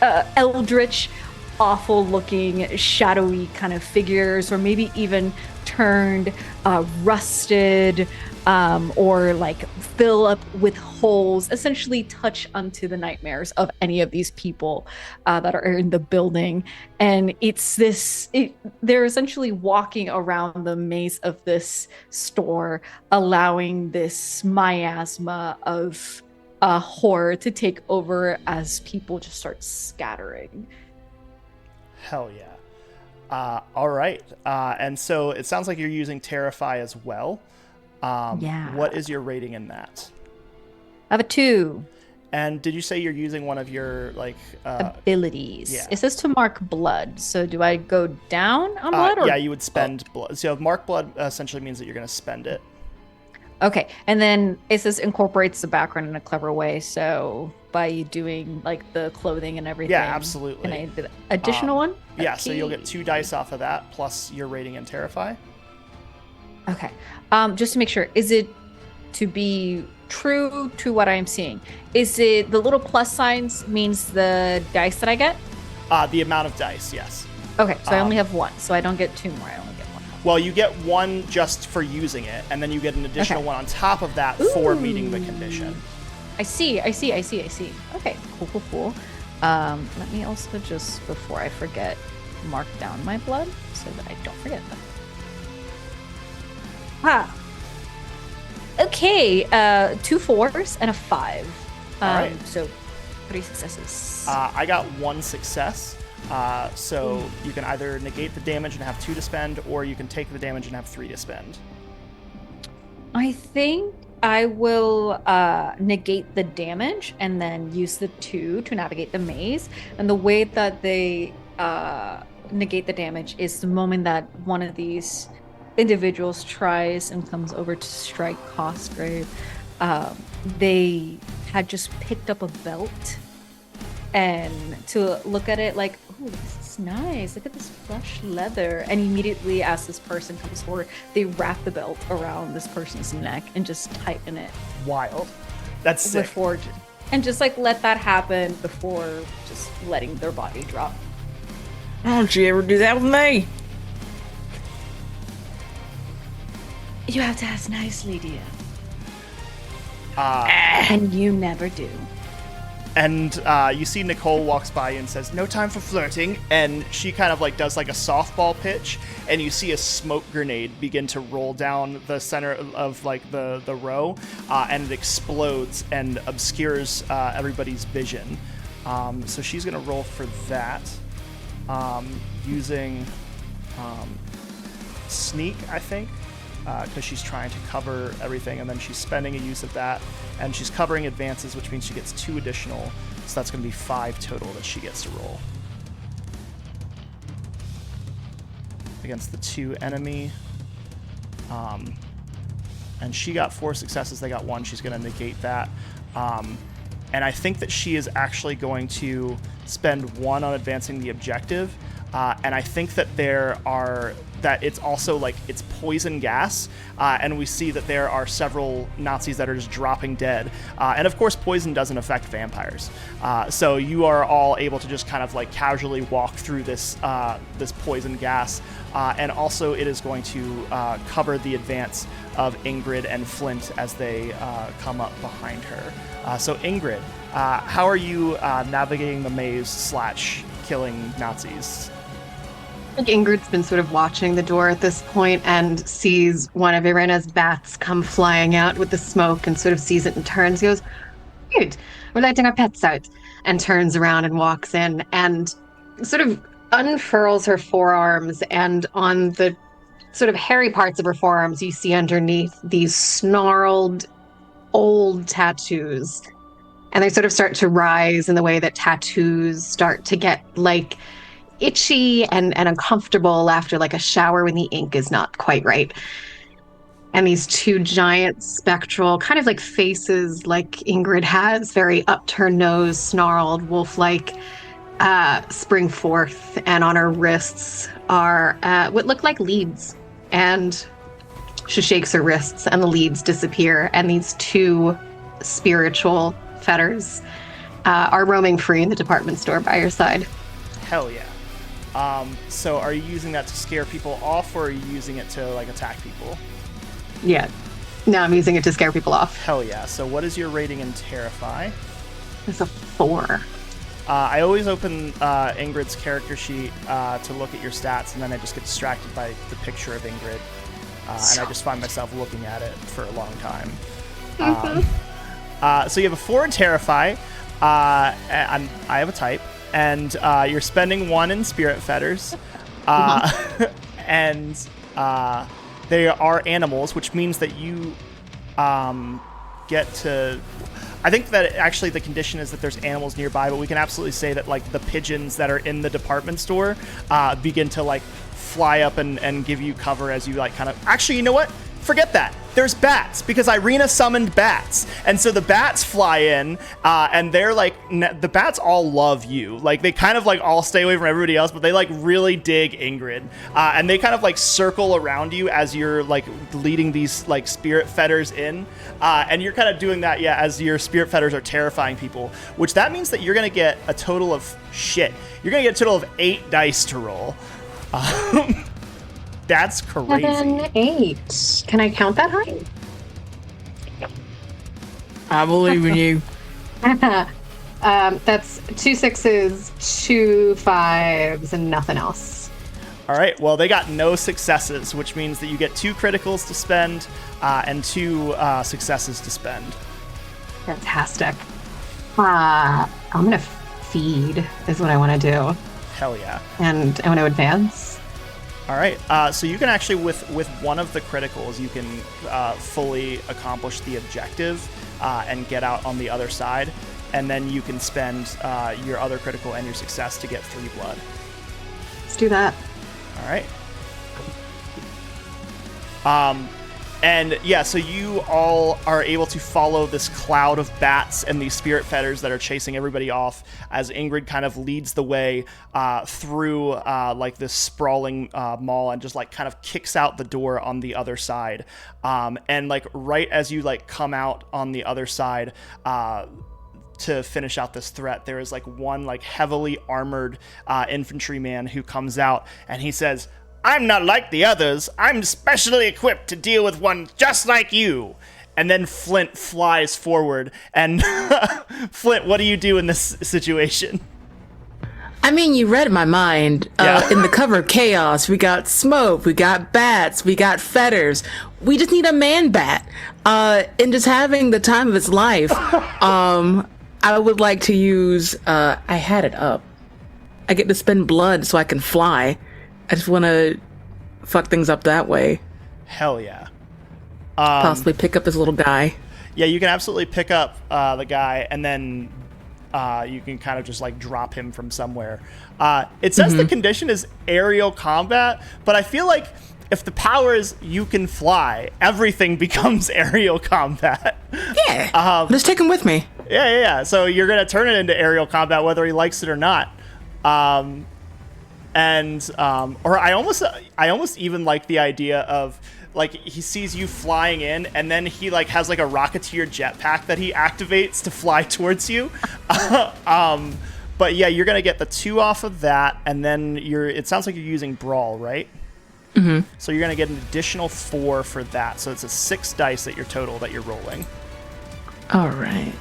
eldritch, awful looking, shadowy kind of figures, or maybe even turned rusted, or like fill up with holes, essentially touch unto the nightmares of any of these people that are in the building. And they're essentially walking around the maze of this store, allowing this miasma of horror to take over as people just start scattering. Hell yeah. All right. And so it sounds like you're using Terrify as well. Yeah. What is your rating in that? I have a 2. And did you say you're using one of your like abilities? Yeah. It says to mark blood. So do I go down on blood? Or... Yeah, you would spend blood. So mark blood essentially means that you're going to spend it. Okay. And then it says incorporates the background in a clever way. So by you doing like the clothing and everything. Yeah, absolutely. Can I do the additional one? Yeah, Okay. so you'll get 2 dice off of that plus your rating in Terrify. Okay. Just to make sure, is it to be true to what I'm seeing? Is it the little plus signs means the dice that I get? The amount of dice, yes. Okay, so I only have 1, so I don't get 2 more. I only get 1. Well, you get 1 just for using it, and then you get an additional 1 on top of that for meeting the condition. I see. Okay, cool. Let me also just, before I forget, mark down my blood so that I don't forget them. Okay, 2 4s and a 5. All right. So 3 successes. I got 1 success. So you can either negate the damage and have 2 to spend, or you can take the damage and have 3 to spend. I think I will negate the damage and then use the 2 to navigate the maze. And the way that they negate the damage is the moment that one of these individuals tries and comes over to strike Cosgrave. They had just picked up a belt, and to look at it like, oh, this is nice. Look at this plush leather. And immediately as this person comes forward, they wrap the belt around this person's neck and just tighten it. Wild. That's sick. And just like let that happen before just letting their body drop. Don't you ever do that with me? You have to ask nicely, dear. And you never do. And you see Nicole walks by and says, "No time for flirting." And she kind of like does like a softball pitch, and you see a smoke grenade begin to roll down the center of like the row, and it explodes and obscures everybody's vision. So she's gonna roll for that, using sneak, I think, because she's trying to cover everything, and then she's spending a use of that, and she's covering advances, which means she gets 2 additional, so that's going to be 5 total that she gets to roll. Against the 2 enemy. And she got 4 successes, they got 1. She's going to negate that. And I think that she is actually going to spend 1 on advancing the objective. And I think that that it's also like it's poison gas. And we see that there are several Nazis that are just dropping dead. And of course, poison doesn't affect vampires. So you are all able to just kind of like casually walk through this poison gas. And also it is going to cover the advance of Ingrid and Flint as they come up behind her. So Ingrid, how are you navigating the maze / killing Nazis? I think Ingrid's been sort of watching the door at this point and sees one of Irena's bats come flying out with the smoke and sort of sees it and turns, goes, "Good, we're letting our pets out," and turns around and walks in and sort of unfurls her forearms, and on the sort of hairy parts of her forearms, you see underneath these snarled old tattoos. And they sort of start to rise in the way that tattoos start to get like itchy and uncomfortable after like a shower when the ink is not quite right. And these 2 giant spectral kind of like faces like Ingrid has, very upturned nose, snarled, wolf-like, spring forth, and on her wrists are what look like leads. And she shakes her wrists and the leads disappear, and these 2 spiritual fetters are roaming free in the department store by your side. Hell yeah. So are you using that to scare people off, or are you using it to like attack people? Yeah. No, I'm using it to scare people off. Hell yeah. So what is your rating in Terrify? It's a 4. I always open Ingrid's character sheet to look at your stats, and then I just get distracted by the picture of Ingrid. And I just find myself looking at it for a long time. So you have a 4 in Terrify. I have a type. And you're spending 1 in Spirit Fetters. And they are animals, which means that you get to... I think that actually the condition is that there's animals nearby, but we can absolutely say that like the pigeons that are in the department store begin to like fly up and give you cover as you like kind of... Actually, you know what? Forget that. There's bats, because Irina summoned bats. And so the bats fly in, and they're like, the bats all love you. Like, they kind of like all stay away from everybody else, but they like really dig Ingrid. And they kind of like circle around you as you're like leading these like spirit fetters in. And you're kind of doing that, yeah, as your spirit fetters are terrifying people, which that means that you're going to get a total of shit. You're going to get a total of 8 dice to roll. That's crazy. 7, 8. Can I count that high? I believe in you. That's 2 6s, 2 5s, and nothing else. All right. Well, they got no successes, which means that you get 2 criticals to spend and 2 successes to spend. Fantastic. I'm gonna feed is what I want to do, Hell yeah. and I want to advance. All right. So you can actually, with one of the criticals, you can fully accomplish the objective and get out on the other side. And then you can spend your other critical and your success to get 3 blood. Let's do that. All right. And yeah, so you all are able to follow this cloud of bats and these spirit fetters that are chasing everybody off as Ingrid kind of leads the way through like this sprawling mall and just like kind of kicks out the door on the other side. And like right as you like come out on the other side, to finish out this threat, there is like one like heavily armored infantryman who comes out and he says, "I'm not like the others. I'm specially equipped to deal with one just like you." And then Flint flies forward. And Flint, what do you do in this situation? I mean, you read my mind. Yeah. In the cover of Chaos, we got smoke, we got bats, we got fetters. We just need a man bat. And just having the time of its life, I would like to use, I had it up. I get to spend blood so I can fly. I just want to fuck things up that way. Hell yeah. Possibly pick up this little guy. Yeah, you can absolutely pick up the guy, and then you can kind of just like drop him from somewhere. It says the condition is aerial combat, but I feel like if the power is you can fly, everything becomes aerial combat. Yeah. Just take him with me. Yeah. So you're gonna turn it into aerial combat whether he likes it or not. Or I almost even like the idea of like he sees you flying in, and then he like has like a Rocketeer jetpack that he activates to fly towards you. But yeah, you're gonna get the 2 off of that, and then it sounds like you're using Brawl, right? Mm-hmm. So you're gonna get an additional 4 for that. So it's a 6 dice that you're rolling. All right.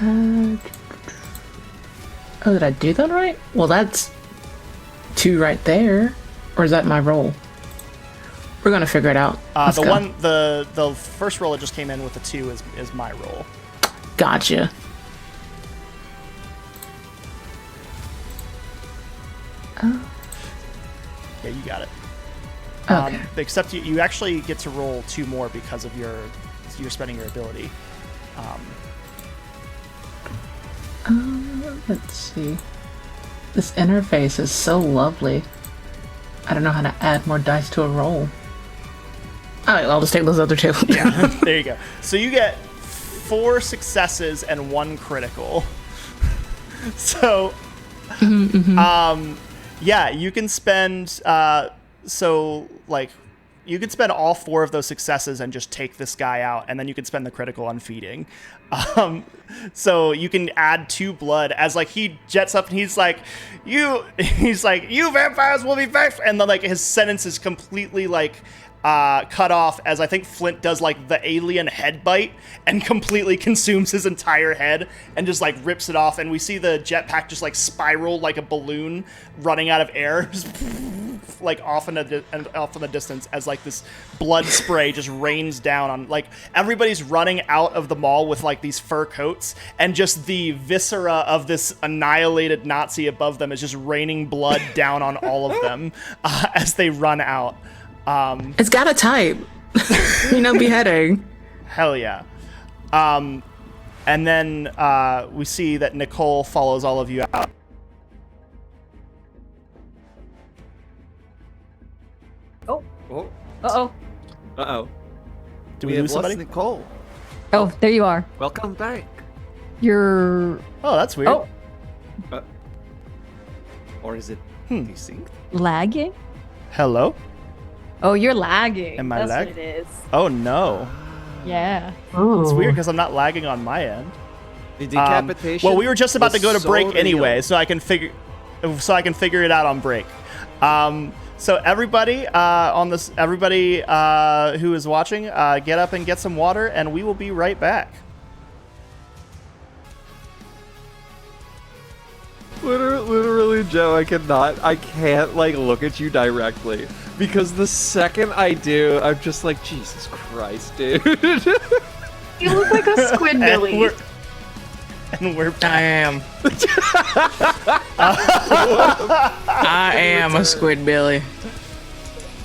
Oh, did I do that right? Well, that's 2 right there. Or is that my roll? We're gonna figure it out. The first roll that just came in with the 2 is my roll. Gotcha. Yeah, you got it. Okay. Except you actually get to roll 2 more because of you're spending your ability. Let's see. This interface is so lovely. I don't know how to add more dice to a roll. Alright, I'll just take those other 2. Yeah, there you go. So you get 4 successes and 1 critical. So, yeah, you can spend, you could spend all 4 of those successes and just take this guy out, and then you can spend the critical on feeding. So you can add 2 blood as like he jets up and he's like, you vampires will be back, and then like his sentence is completely like cut off as I think Flint does like the alien head bite and completely consumes his entire head and just like rips it off, and we see the jetpack just like spiral like a balloon running out of air, just like off in the distance as like this blood spray just rains down on like everybody's running out of the mall with like these fur coats, and just the viscera of this annihilated Nazi above them is just raining blood down on all of them as they run out. It's got a type. Beheading. Hell yeah. And then we see that Nicole follows all of you out. Oh. Oh. Uh-oh. Uh-oh. Do we lose have lost somebody? Nicole. Oh, there you are. Welcome back. You're Oh, that's weird. Oh. Or is it desynced? lagging? Hello? Oh, you're lagging. Am I That's lag? what it is. Oh, no. Yeah. It's weird because I'm not lagging on my end. The decapitation. Well, we were just about to go to was break so anyway, real. so I can figure it out on break. So everybody who is watching, get up and get some water, and we will be right back. Literally, Joe, I can't like look at you directly because the second I do, I'm just like, Jesus Christ, dude. You look like a squidbilly. And we're I am. I am a Squidbilly.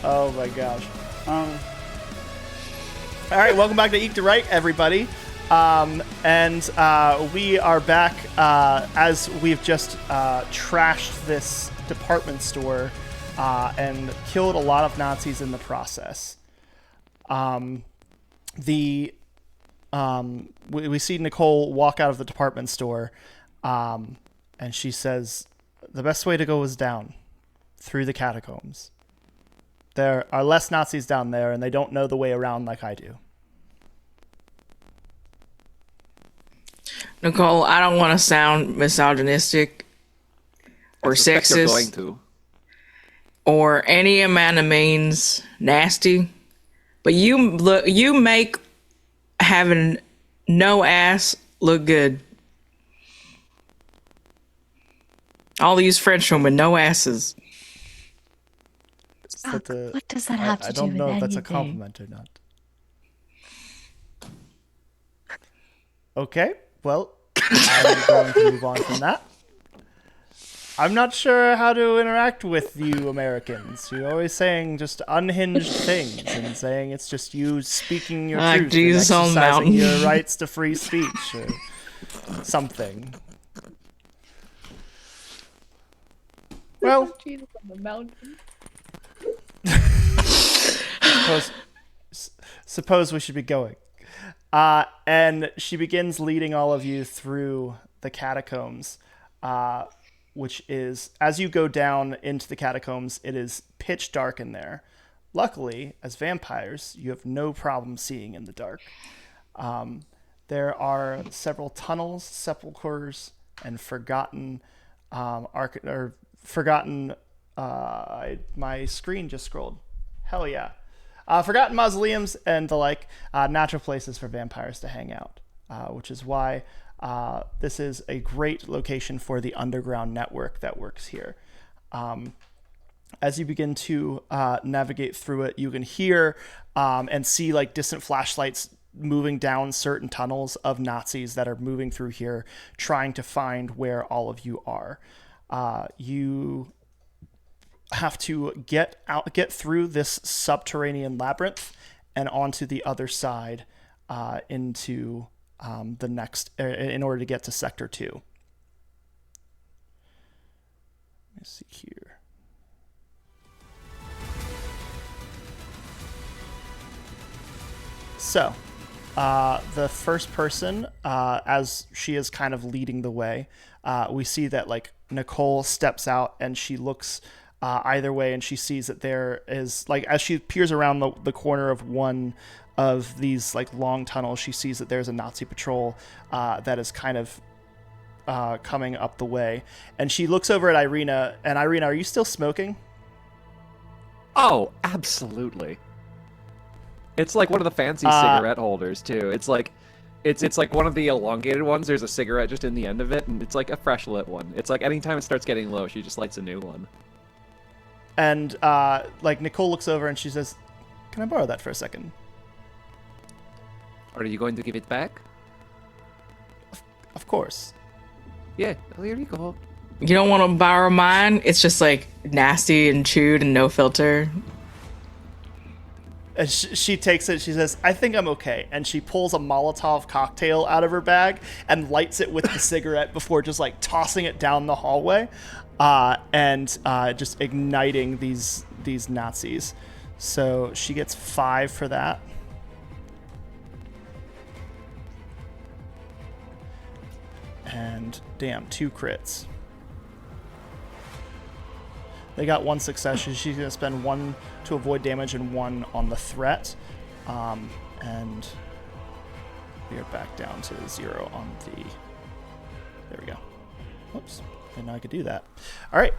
Oh my gosh. All right, welcome back to Eat The Reich, everybody. And we are back as we've just trashed this department store and killed a lot of Nazis in the process. We see Nicole walk out of the department store, and she says, "The best way to go is down, through the catacombs. There are less Nazis down there, and they don't know the way around like I do." Nicole, I don't want to sound misogynistic or Suspect you're going sexist to. or any amount of means nasty, but you make having no ass look good. All these French women, no asses. What does that have to do with anything? I don't know if that's a compliment or not. Okay, well, I'm going to move on from that. I'm not sure how to interact with you Americans. You're always saying just unhinged things and saying it's just you speaking your Like truth Jesus and on the exercising mountain. your rights to free speech or something. Well, Jesus on the mountain. suppose we should be going. And she begins leading all of you through the catacombs, which is, as you go down into the catacombs, it is pitch dark in there. Luckily, as vampires, you have no problem seeing in the dark. There are several tunnels, sepulchres, and forgotten my screen just scrolled. Hell yeah. Forgotten mausoleums and the like, natural places for vampires to hang out, which is why this is a great location for the underground network that works here. As you begin to navigate through it, you can hear and see like distant flashlights moving down certain tunnels of Nazis that are moving through here, trying to find where all of you are. You have to get through this subterranean labyrinth and onto the other side into the next in order to get to sector 2. Let me see here. So the first person, as she is kind of leading the way, we see that like Nicole steps out and she looks either way, and she sees that there is, like, as she peers around the corner of one of these like long tunnels, she sees that there's a Nazi patrol that is kind of coming up the way, and she looks over at Irina. And Irina, are you still smoking? Oh, absolutely. It's like one of the fancy cigarette holders too. It's like it's like one of the elongated ones. There's a cigarette just in the end of it, and it's like a fresh lit one. It's like anytime it starts getting low, she just lights a new one. And like Nicole looks over and she says, "Can I borrow that for a second?" Are you going to give it back? Of course. Yeah, well, here you go. You don't want to borrow mine? It's just like nasty and chewed and no filter. And she takes it. She says, "I think I'm okay." And she pulls a Molotov cocktail out of her bag and lights it with the cigarette before just like tossing it down the hallway, and just igniting these Nazis. So she gets 5 for that. And damn, 2 crits. They got 1 success. She's going to spend 1 to avoid damage and 1 on the threat. And we are back down to 0 on the... There we go. Whoops. Didn't know I could do that. All right.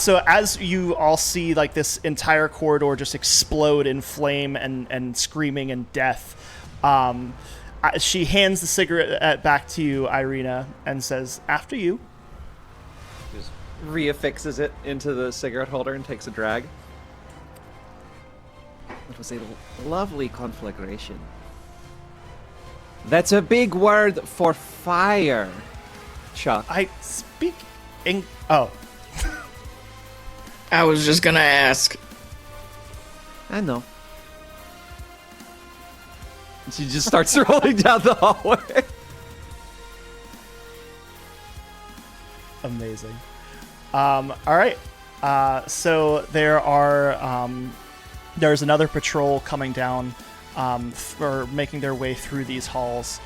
So as you all see like this entire corridor just explode in flame and screaming and death, she hands the cigarette back to you, Irina, and says, "After you." Just reaffixes it into the cigarette holder and takes a drag. It was a lovely conflagration. That's a big word for fire, Chuck. I speak in... Oh. I was just gonna ask. I know. She just starts rolling down the hallway. Amazing. All right. So there's another patrol coming down, or making their way through these halls.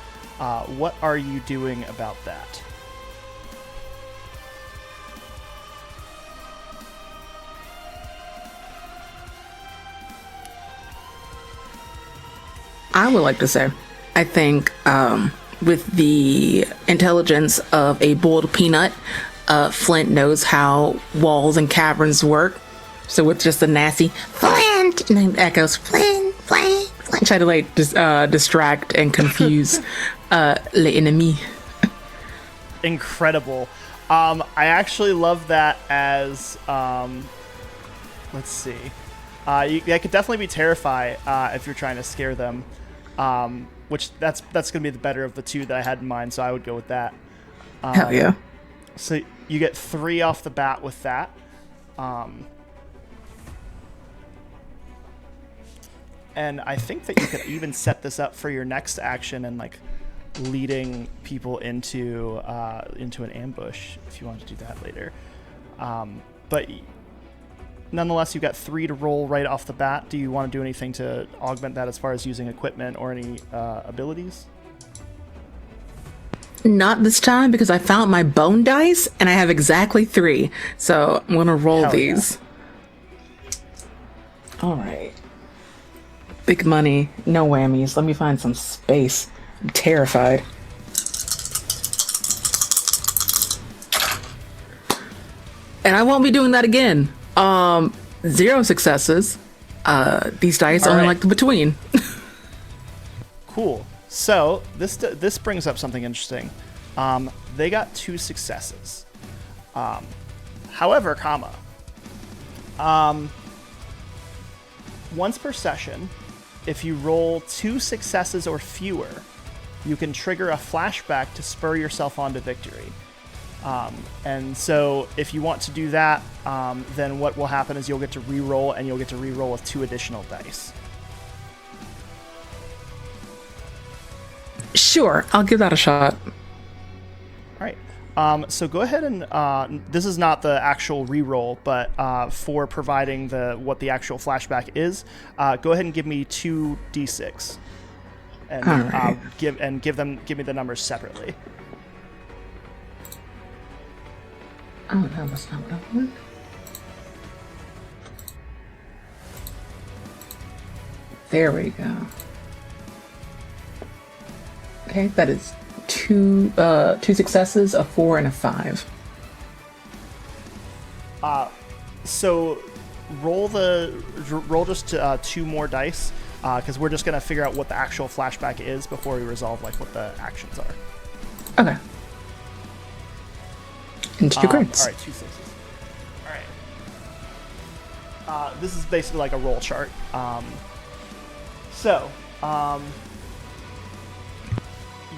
What are you doing about that? I would like to say, I think with the intelligence of a boiled peanut, Flint knows how walls and caverns work. So with just a nasty Flint, and then echoes Flint, Flint, Flint, try to like distract and confuse l'ennemi. Incredible. I actually love that as let's see. That could definitely be terrify if you're trying to scare them. Which that's going to be the better of the 2 that I had in mind, so I would go with that. Hell yeah. So you get 3 off the bat with that. And I think that you could even set this up for your next action and like leading people into an ambush if you want to do that later. But nonetheless, you've got 3 to roll right off the bat. Do you want to do anything to augment that as far as using equipment or any abilities? Not this time because I found my bone dice and I have exactly 3. So I'm gonna roll Hell these. Yeah. All right. Big money, no whammies. Let me find some space. I'm terrified. And I won't be doing that again. 0 successes. These dice All only right. like the between. Cool. So this brings up something interesting. They got 2 successes. However, once per session, if you roll 2 successes or fewer, you can trigger a flashback to spur yourself on to victory. And so if you want to do that, then what will happen is you'll get to re-roll, and you'll get to re-roll with 2 additional dice. Sure, I'll give that a shot. All right. So go ahead and this is not the actual re-roll, but for providing what the actual flashback is, go ahead and give me 2 d6, and right. give me the numbers separately. Oh no, that's not what I want. There we go. Okay, that is 2 successes, a 4, and a 5. So roll just 2 more dice, because we're just gonna figure out what the actual flashback is before we resolve like what the actions are. Okay. And 2 crits. All right, 2 6s. All right. This is basically like a roll chart.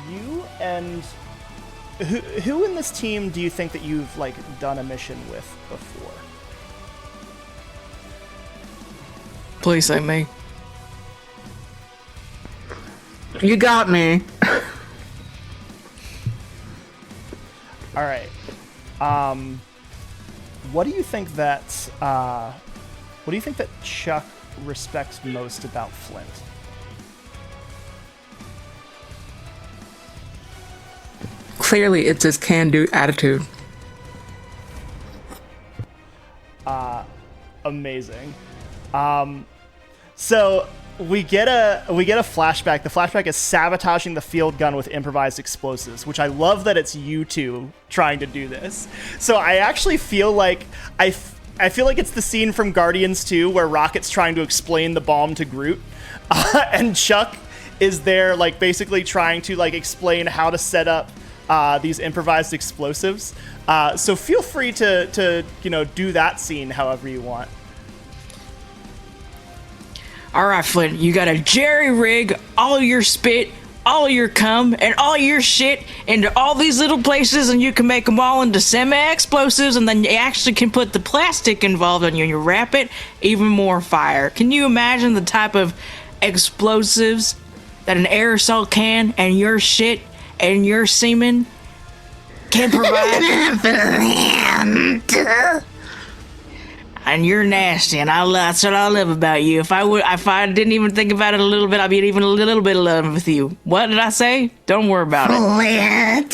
You and who in this team do you think that you've like done a mission with before? Please say me. You got me. All right. What do you think that Chuck respects most about Flint? Clearly, it's his can-do attitude. Amazing. So we get a flashback. The flashback is sabotaging the field gun with improvised explosives, which I love that it's you two trying to do this. So I actually feel like I feel like it's the scene from Guardians 2 where Rocket's trying to explain the bomb to Groot, and Chuck is there like basically trying to like explain how to set up these improvised explosives. So feel free to do that scene however you want. All right, Flint, you gotta jerry rig all your spit, all your cum, and all your shit into all these little places, and you can make them all into semi-explosives, and then you actually can put the plastic involved and you wrap it, even more fire. Can you imagine the type of explosives that an aerosol can and your shit and your semen can provide? And you're nasty, and that's what I love about you. If I didn't even think about it a little bit, I'd be even a little bit in love with you. What did I say? Don't worry about it. Flint,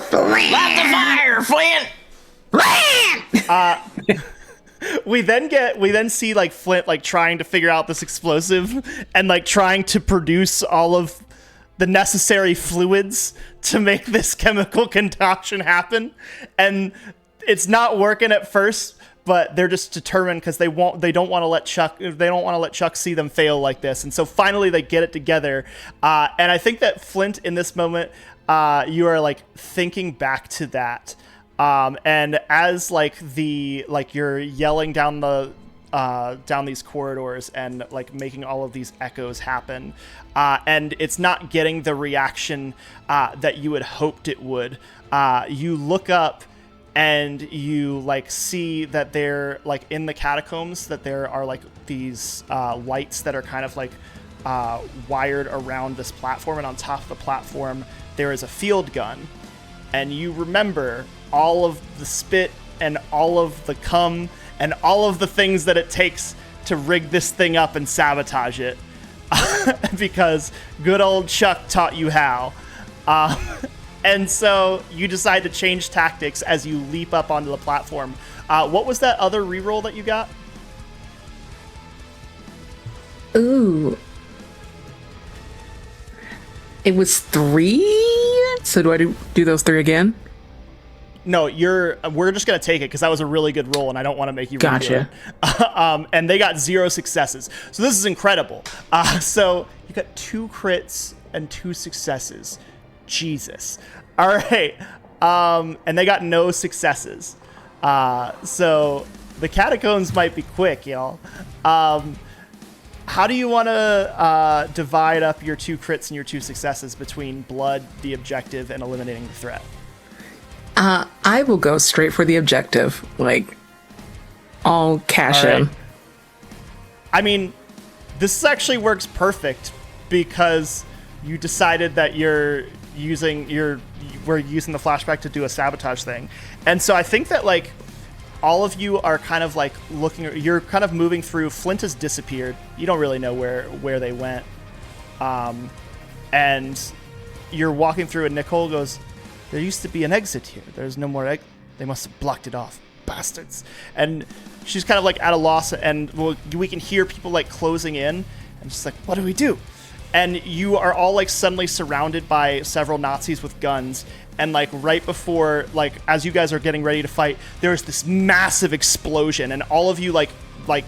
Flint. Light the fire, Flint! We then see like Flint like trying to figure out this explosive and like trying to produce all of the necessary fluids to make this chemical concoction happen, and it's not working at first. But they're just determined because they don't want to let Chuck see them fail like this, and so finally they get it together. And I think that Flint, in this moment, you are like thinking back to that, and as you're yelling down these corridors and like making all of these echoes happen, and it's not getting the reaction that you had hoped it would. You look up. and you like see that they're like in the catacombs, that there are like these lights that are kind of like wired around this platform, and on top of the platform there is a field gun. And you remember all of the spit and all of the cum and all of the things that it takes to rig this thing up and sabotage it. Because good old Chuck taught you how. And so you decide to change tactics as you leap up onto the platform. What was that other reroll that you got? Ooh. It was 3? So do I do those 3 again? No, we're just going to take it because that was a really good roll and I don't want to make you redo Gotcha. it. And they got 0 successes. So this is incredible. So you got 2 crits and 2 successes. Jesus. All right. And they got no successes. So the catacombs might be quick, y'all. How do you want to divide up your 2 crits and your 2 successes between blood, the objective, and eliminating the threat? I will go straight for the objective. Like, I'll cash All right. in. I mean, this actually works perfect because you decided that we're using the flashback to do a sabotage thing. And so I think that like all of you are kind of like you're kind of moving through. Flint has disappeared. You don't really know where they went. And you're walking through and Nicole goes, "There used to be an exit here. There's no more They must have blocked it off. Bastards." And she's kind of like at a loss, and we can hear people like closing in, and she's like, "What do we do?" And you are all like suddenly surrounded by several Nazis with guns, and like right before, like as you guys are getting ready to fight, there's this massive explosion, and all of you like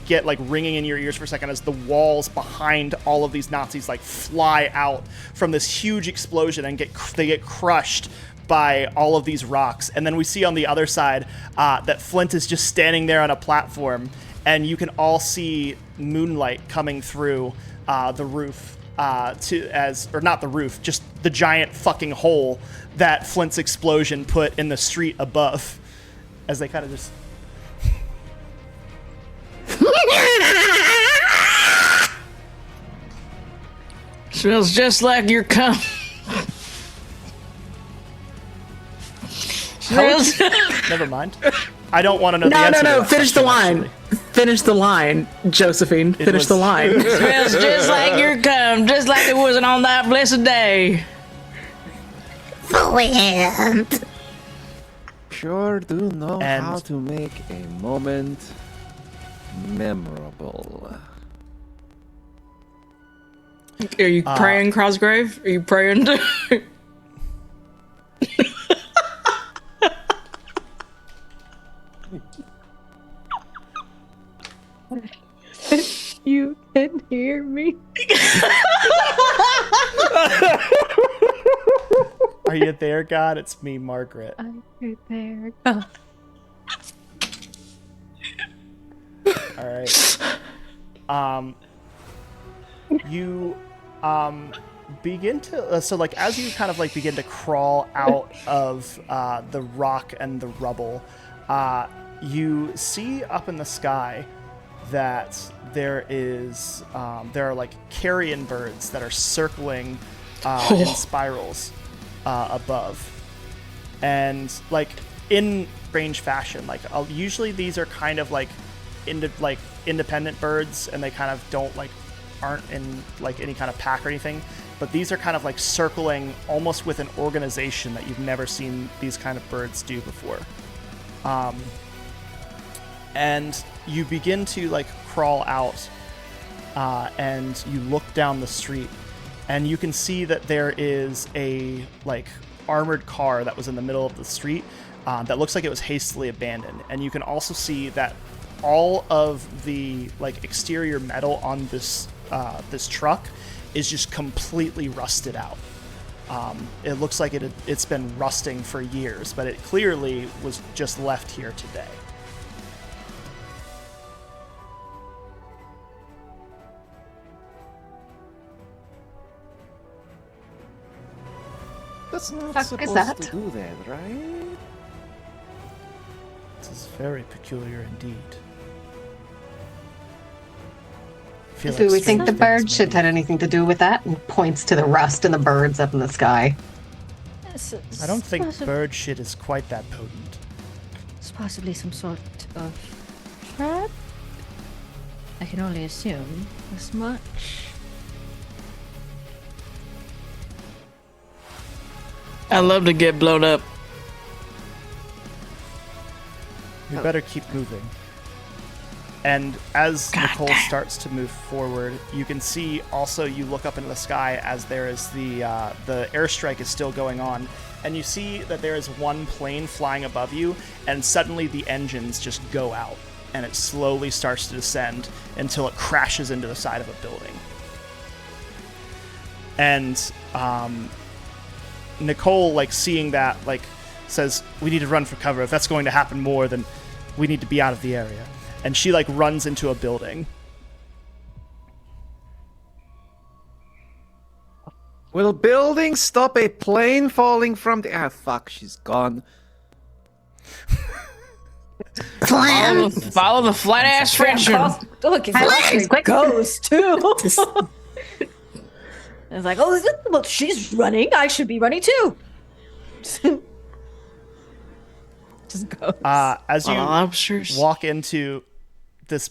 get like ringing in your ears for a second as the walls behind all of these Nazis like fly out from this huge explosion and they get crushed by all of these rocks. And then we see on the other side that Flint is just standing there on a platform, and you can all see moonlight coming through the roof or not the roof, just the giant fucking hole that Flint's explosion put in the street above, as they kind of just Smells just like your cum. Smells. never mind. I don't want to know the answer. No. to that Finish the question, line. actually. Finish the line, Josephine. Finish the was- line. Smells just like your cum, just like it wasn't on that blessed day. Flint. Sure do know And- how to make a moment memorable. Are you praying, Crossgrave? Are you praying to... You can hear me. Are you there, God? It's me, Margaret. I'm right there. Oh. All right. You begin to so like as you kind of like begin to crawl out of the rock and the rubble, you see up in the sky that there are like carrion birds that are circling in spirals above, and like in strange fashion, like usually these are kind of like independent birds, and they kind of aren't in like any kind of pack or anything, but these are kind of like circling almost with an organization that you've never seen these kind of birds do before. And you begin to like crawl out, and you look down the street, and you can see that there is a like armored car that was in the middle of the street that looks like it was hastily abandoned. And you can also see that all of the like exterior metal on this truck is just completely rusted out. It looks like it's been rusting for years, but it clearly was just left here today. That's not Fuck is supposed that? to do that, right? This is very peculiar indeed. Do we think the bird shit had anything to do with that? And points to the rust and the birds up in the sky. I don't think bird shit is quite that potent. It's possibly some sort of trap. I can only assume as much. I love to get blown up. We better keep moving. And as Nicole starts to move forward, you can see also, you look up into the sky as there is the airstrike is still going on, and you see that there is one plane flying above you, and suddenly the engines just go out, and it slowly starts to descend until it crashes into the side of a building. And Nicole, like, seeing that, like, says, "We need to run for cover. If that's going to happen more, then we need to be out of the area." And she, like, runs into a building. Will buildings stop a plane falling from the... Ah, fuck, she's gone. Follow the flat ass friction. Look, it's quick goes too. It's like, oh, well, she's running. I should be running too. Just goes. As you walk into this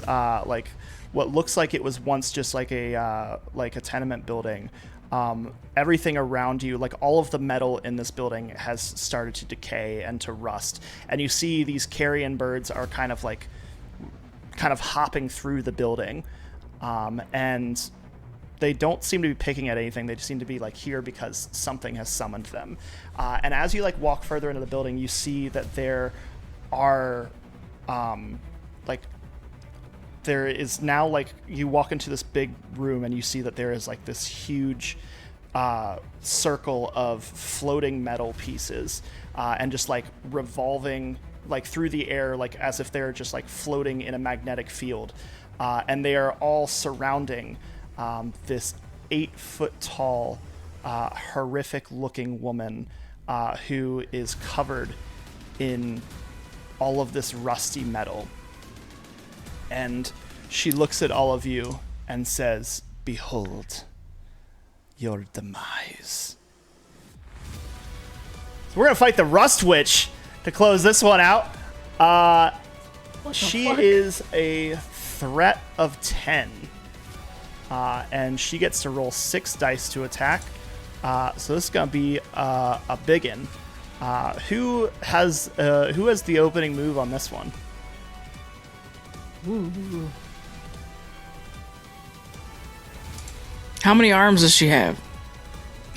like what looks like it was once just like a tenement building, everything around you, like all of the metal in this building has started to decay and to rust, and you see these carrion birds are kind of hopping through the building, and they don't seem to be picking at anything. They just seem to be like here because something has summoned them. And as you like walk further into the building, you see that there are there is now, like, you walk into this big room and you see that there is like this huge circle of floating metal pieces and just like revolving like through the air, like as if they're just like floating in a magnetic field, and they are all surrounding this 8-foot tall horrific looking woman who is covered in all of this rusty metal. And she looks at all of you and says, "Behold your demise." So we're going to fight the Rust Witch to close this one out. She is a threat of 10. And she gets to roll 6 dice to attack. So this is going to be a biggin. Who has the opening move on this one? Ooh. How many arms does she have,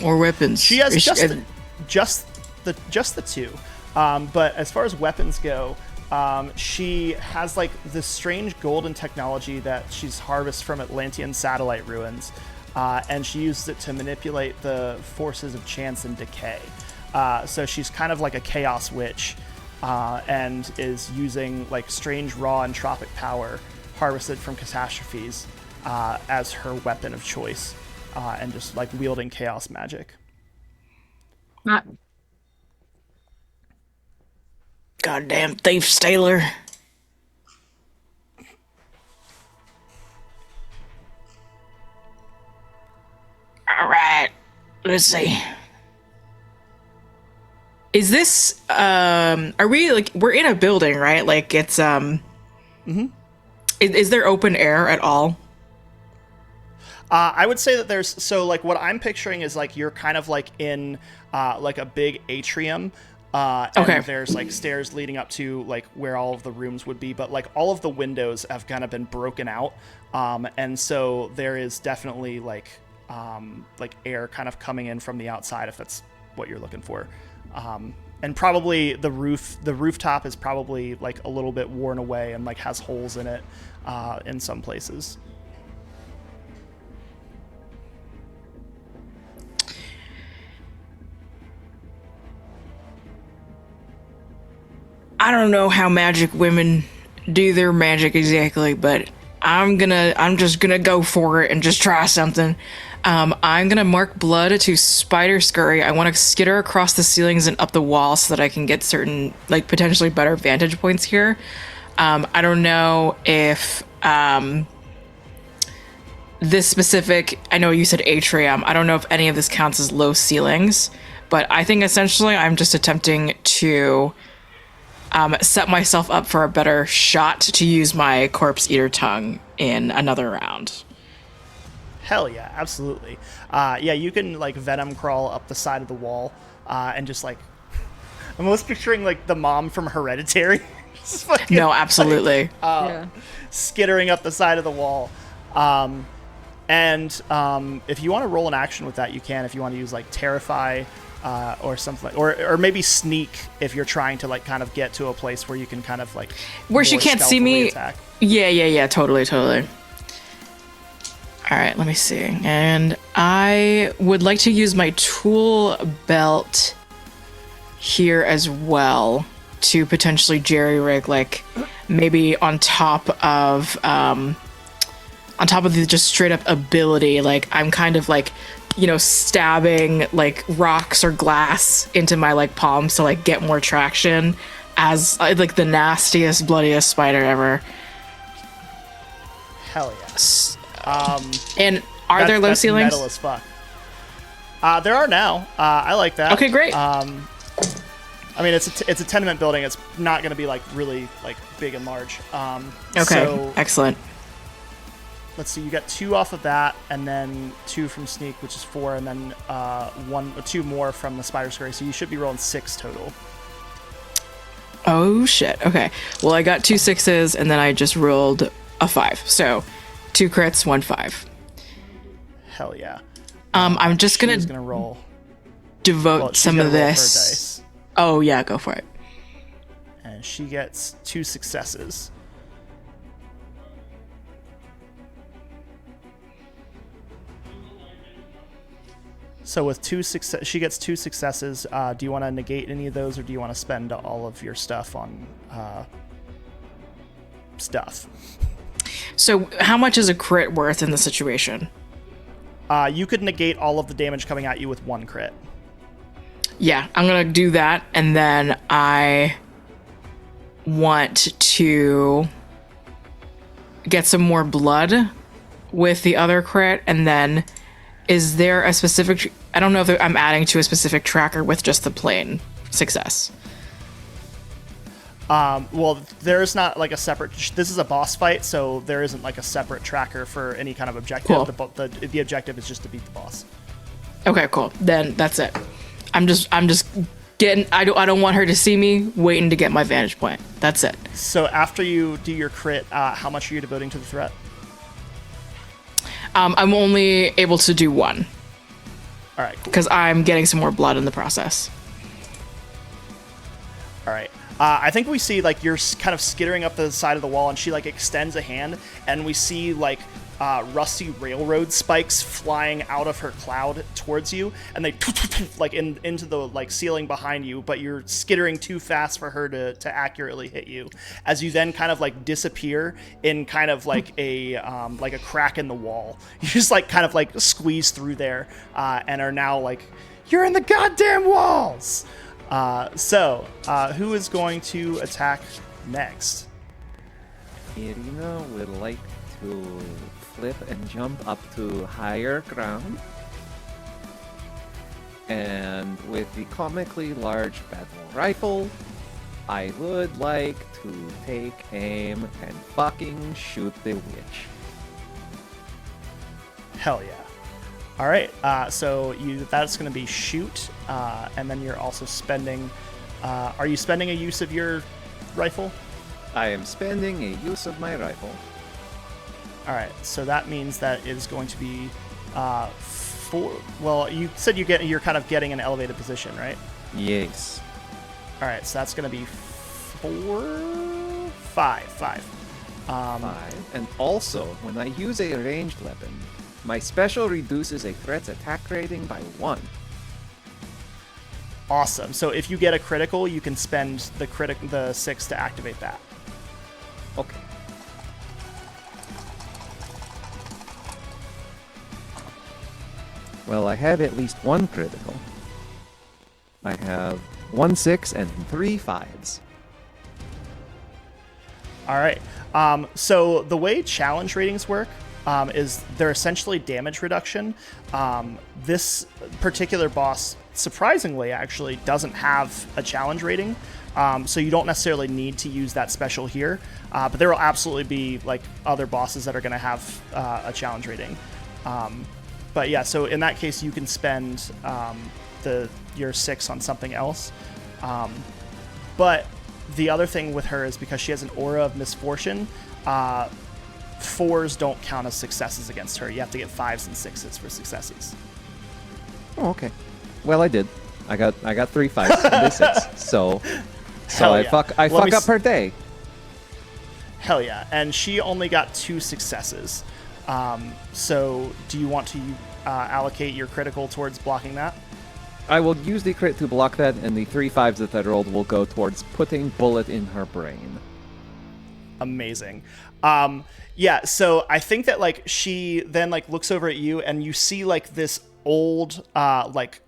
or weapons? She has just the 2. But as far as weapons go, she has like this strange golden technology that she's harvested from Atlantean satellite ruins, and she uses it to manipulate the forces of chance and decay. So she's kind of like a chaos witch, and is using like strange raw entropic power harvested from catastrophes as her weapon of choice, and just like wielding chaos magic. Goddamn thief staler. All right, let's see. Is this are we like, we're in a building, right? Like it's is there open air at all? I would say that there's, so like what I'm picturing is like you're kind of like in like a big atrium, and there's like stairs leading up to like where all of the rooms would be, but like all of the windows have kind of been broken out, and so there is definitely like air kind of coming in from the outside, if that's what you're looking for. And probably the rooftop is probably like a little bit worn away and like has holes in it in some places. I don't know how magic women do their magic exactly, but I'm just gonna go for it and just try something. I'm gonna mark blood to spider scurry. I want to skitter across the ceilings and up the wall so that I can get certain, like, potentially better vantage points here. I don't know if this specific, I know you said atrium, I don't know if any of this counts as low ceilings, but I think essentially I'm just attempting to set myself up for a better shot to use my corpse eater tongue in another round. Hell yeah, absolutely. Yeah, you can like venom crawl up the side of the wall and just like, I'm almost picturing like the mom from Hereditary. Just fucking, No, absolutely. Yeah. skittering up the side of the wall. And if you want to roll an action with that, you can. If you want to use like Terrify or something, or maybe Sneak if you're trying to like kind of get to a place where you can kind of like Where she more can't see stealthily me. attack. Yeah, totally. All right, let me see. And I would like to use my tool belt here as well to potentially jerry-rig, like maybe on top of the just straight up ability. Like I'm kind of like, you know, stabbing like rocks or glass into my like palms to like get more traction as like the nastiest, bloodiest spider ever. Hell yeah. And are there low that's ceilings? metal as fuck. There are now. I like that. Okay, great. I mean, it's a tenement building. It's not going to be like really like big and large. Okay, So excellent. let's see. You got 2 off of that, and then 2 from Sneak, which is 4, and then 2 more from the Spider Scurry. So you should be rolling 6 total. Oh shit. Okay. Well, I got 2 6s, and then I just rolled a 5. So 2 crits, 1 5. Hell yeah. I'm just gonna She's gonna roll. devote Well, she's some gonna of roll her this. dice, Oh yeah, go for it. and she gets 2 successes. So with 2 success, she gets 2 successes. Do you want to negate any of those, or do you want to spend all of your stuff on stuff? So how much is a crit worth in the situation? You could negate all of the damage coming at you with 1 crit. Yeah, I'm gonna do that, and then I want to get some more blood with the other crit, and then is there a specific, I don't know if I'm adding to a specific tracker with just the plain success. Well, there's not like a separate. This is a boss fight, so there isn't like a separate tracker for any kind of objective. Cool. The objective is just to beat the boss. Okay, cool. Then that's it. I'm just getting. I don't want her to see me waiting to get my vantage point. That's it. So after you do your crit, how much are you devoting to the threat? I'm only able to do 1 All right, cool. because I'm getting some more blood in the process. All right. I think we see like you're kind of skittering up the side of the wall, and she like extends a hand, and we see like rusty railroad spikes flying out of her cloud towards you, and they like into the like ceiling behind you, but you're skittering too fast for her to accurately hit you. As you then kind of like disappear in kind of like a crack in the wall, you just like kind of like squeeze through there, and are now like, you're in the goddamn walls. So who is going to attack next? Irina would like to flip and jump up to higher ground. And with the comically large battle rifle, I would like to take aim and fucking shoot the witch. Hell yeah. All right, so that's going to be shoot, and then you're also spending. Are you spending a use of your rifle? I am spending a use of my rifle. All right, so that means that it is going to be 4. Well, you said you're kind of getting an elevated position, right? Yes. All right, so that's going to be 5. 5. And also, when I use a ranged weapon, my special reduces a threat's attack rating by 1. Awesome. So if you get a critical, you can spend the 6 to activate that. Okay. Well, I have at least one critical. I have 1 6 and 3 5s. All right. So the way challenge ratings work is they're essentially damage reduction. This particular boss, surprisingly, actually doesn't have a challenge rating. So you don't necessarily need to use that special here. But there will absolutely be like other bosses that are going to have a challenge rating. But yeah, so in that case, you can spend your 6 on something else. But the other thing with her is because she has an aura of misfortune, 4s don't count as successes against her. You have to get 5s and 6s for successes. Oh, okay. Well, I did. I got 3 5s and a 6. So I yeah. fuck up her day. Hell yeah. And she only got 2 successes. So do you want to allocate your critical towards blocking that? I will use the crit to block that, and the 3 5s that I rolled will go towards putting bullet in her brain. Amazing. Yeah, so I think that like she then like looks over at you and you see like this old like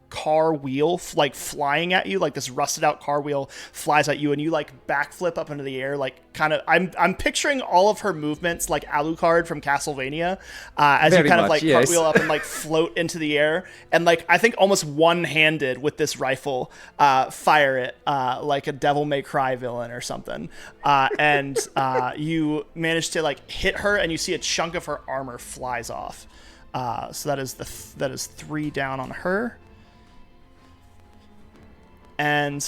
car wheel like flying at you, like this rusted out car wheel flies at you, and you like backflip up into the air, like kind of I'm picturing all of her movements like Alucard from Castlevania, as Very you kind of much, like yes. cartwheel up and like float into the air, and like I think almost one-handed with this rifle fire it like a Devil May Cry villain or something, and you manage to like hit her, and you see a chunk of her armor flies off. So that is 3 down on her. And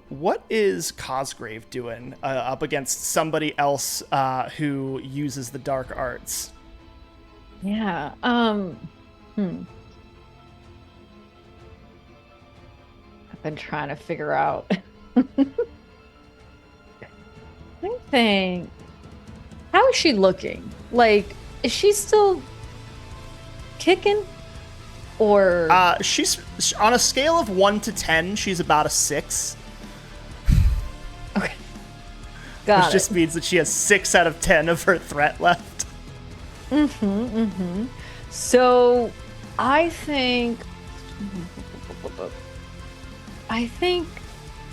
what is Cosgrave doing up against somebody else who uses the dark arts? Yeah. I've been trying to figure out. I think. How is she looking? Like, is she still kicking? Or she's on a scale of 1 to 10. She's about a 6. okay, got which it. just means that she has 6 out of 10 of her threat left. So, I think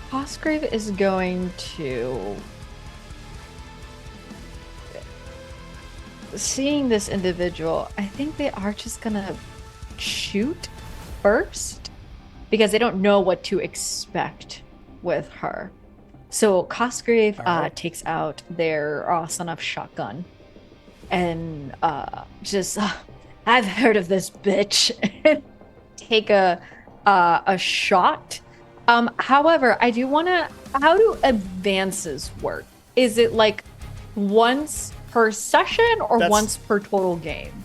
Cosgrave is going to, seeing this individual, I think they are just gonna shoot first because they don't know what to expect with her. So Cosgrave takes out their son of shotgun and just I've heard of this bitch. Take a shot. However, I do want to. How do advances work? Is it like once per session or once per total game?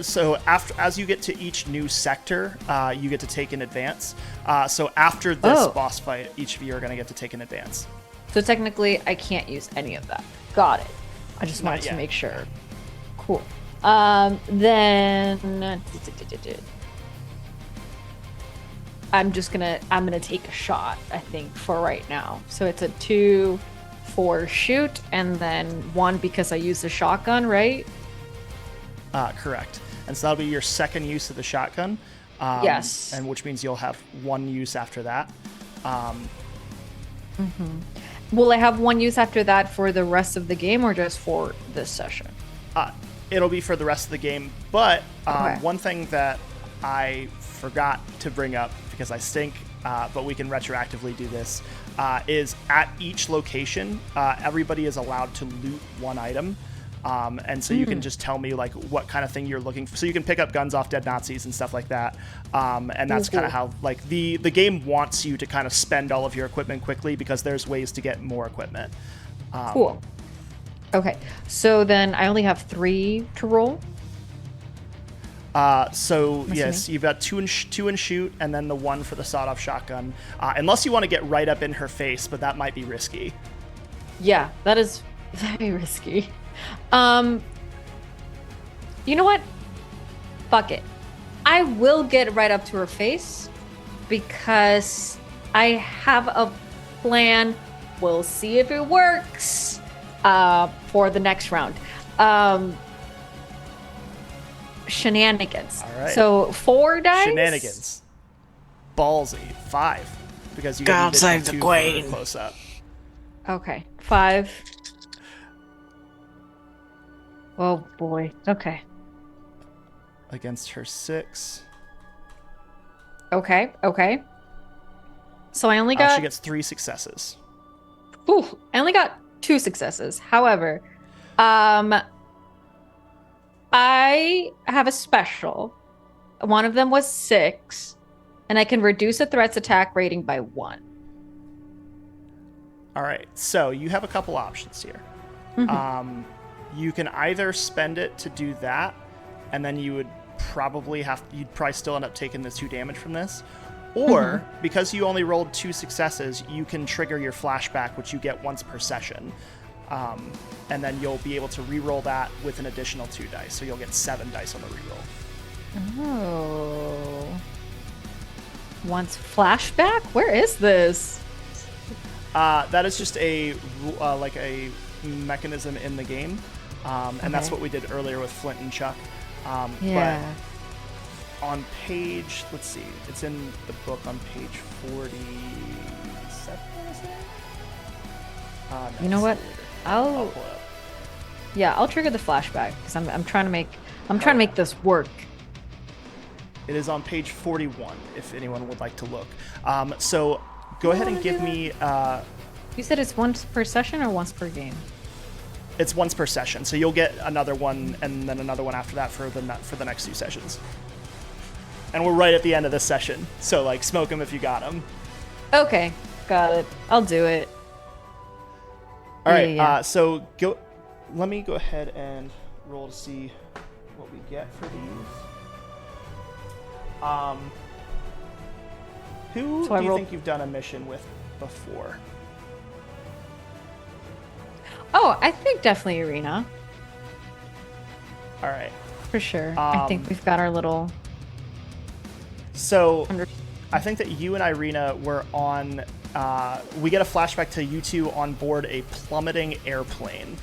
So as you get to each new sector, you get to take an advance. So after this boss fight, each of you are going to get to take an advance. So technically, I can't use any of that. Got it. I just Not wanted yet. to make sure. Cool. Then I'm gonna take a shot, I think, for right now. So it's a 2 for shoot, and then 1 because I used the shotgun, right? Correct. And so that'll be your second use of the shotgun. Yes. And which means you'll have 1 use after that. Will I have 1 use after that for the rest of the game, or just for this session? It'll be for the rest of the game. But Okay. one thing that I forgot to bring up, because I stink, but we can retroactively do this, is at each location, everybody is allowed to loot 1 item. And so you can just tell me like what kind of thing you're looking for. So you can pick up guns off dead Nazis and stuff like that. And that's kind of how like the game wants you to kind of spend all of your equipment quickly, because there's ways to get more equipment. Cool. Okay, so then I only have 3 to roll. So yes, you've got 2 in shoot, and then the 1 for the sawed-off shotgun. Unless you want to get right up in her face, but that might be risky. Yeah, that is very risky. You know what? Fuck it. I will get right up to her face because I have a plan. We'll see if it works for the next round. shenanigans. All right. So 4 dice. Shenanigans. Ballsy. 5. Because you God get save the 2 queen. for close up. Okay, 5. Oh boy. Okay. Against her 6. Okay. So I only She got gets 3 successes. I only got 2 successes. However, I have a special. One of them was 6, and I can reduce a threat's attack rating by 1. All right, so you have a couple options here. You can either spend it to do that, and then you'd probably still end up taking the 2 damage from this. Or, because you only rolled 2 successes, you can trigger your flashback, which you get once per session. And then you'll be able to re-roll that with an additional 2 dice. So you'll get 7 dice on the re-roll. Oh. Once flashback? Where is this? That is just a mechanism in the game. And that's what we did earlier with Flint and Chuck. Yeah. But on page, let's see, it's in the book on page 47, is it? No, You know what? I'll pull it up. I'll trigger the flashback because I'm trying to make this work. It is on page 41, if anyone would like to look. So go ahead and give me. You said it's once per session or once per game? It's once per session, so you'll get another one and then another one after that for the next 2 sessions. And we're right at the end of this session, so like smoke them if you got them. Okay, got it. I'll do it. All right, Yeah. so go. Let me go ahead and roll to see what we get for these. Who So do you think you've done a mission with before? Oh, I think definitely Arena. All right. For sure. I think we've got our little... So, I think that you and Irina were on... we get a flashback to you two on board a plummeting airplane.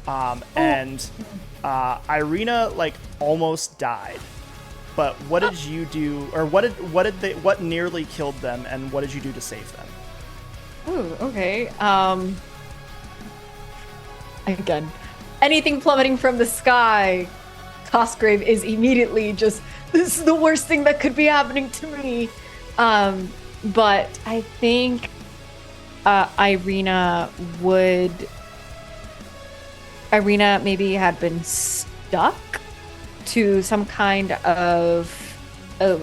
And Irina, like, almost died. But what did you do, or what nearly killed them, and what did you do to save them? Oh, okay. Again, anything plummeting from the sky, Cosgrave is immediately just, this is the worst thing that could be happening to me. But I think Irina maybe had been stuck to some kind of a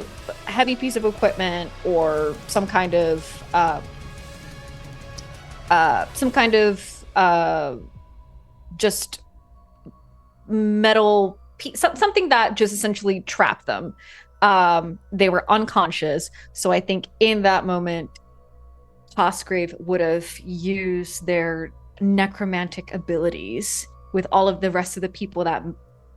heavy piece of equipment or some kind of just metal piece, something that just essentially trapped them. They were unconscious, so I think in that moment, Cosgrave would have used their necromantic abilities with all of the rest of the people that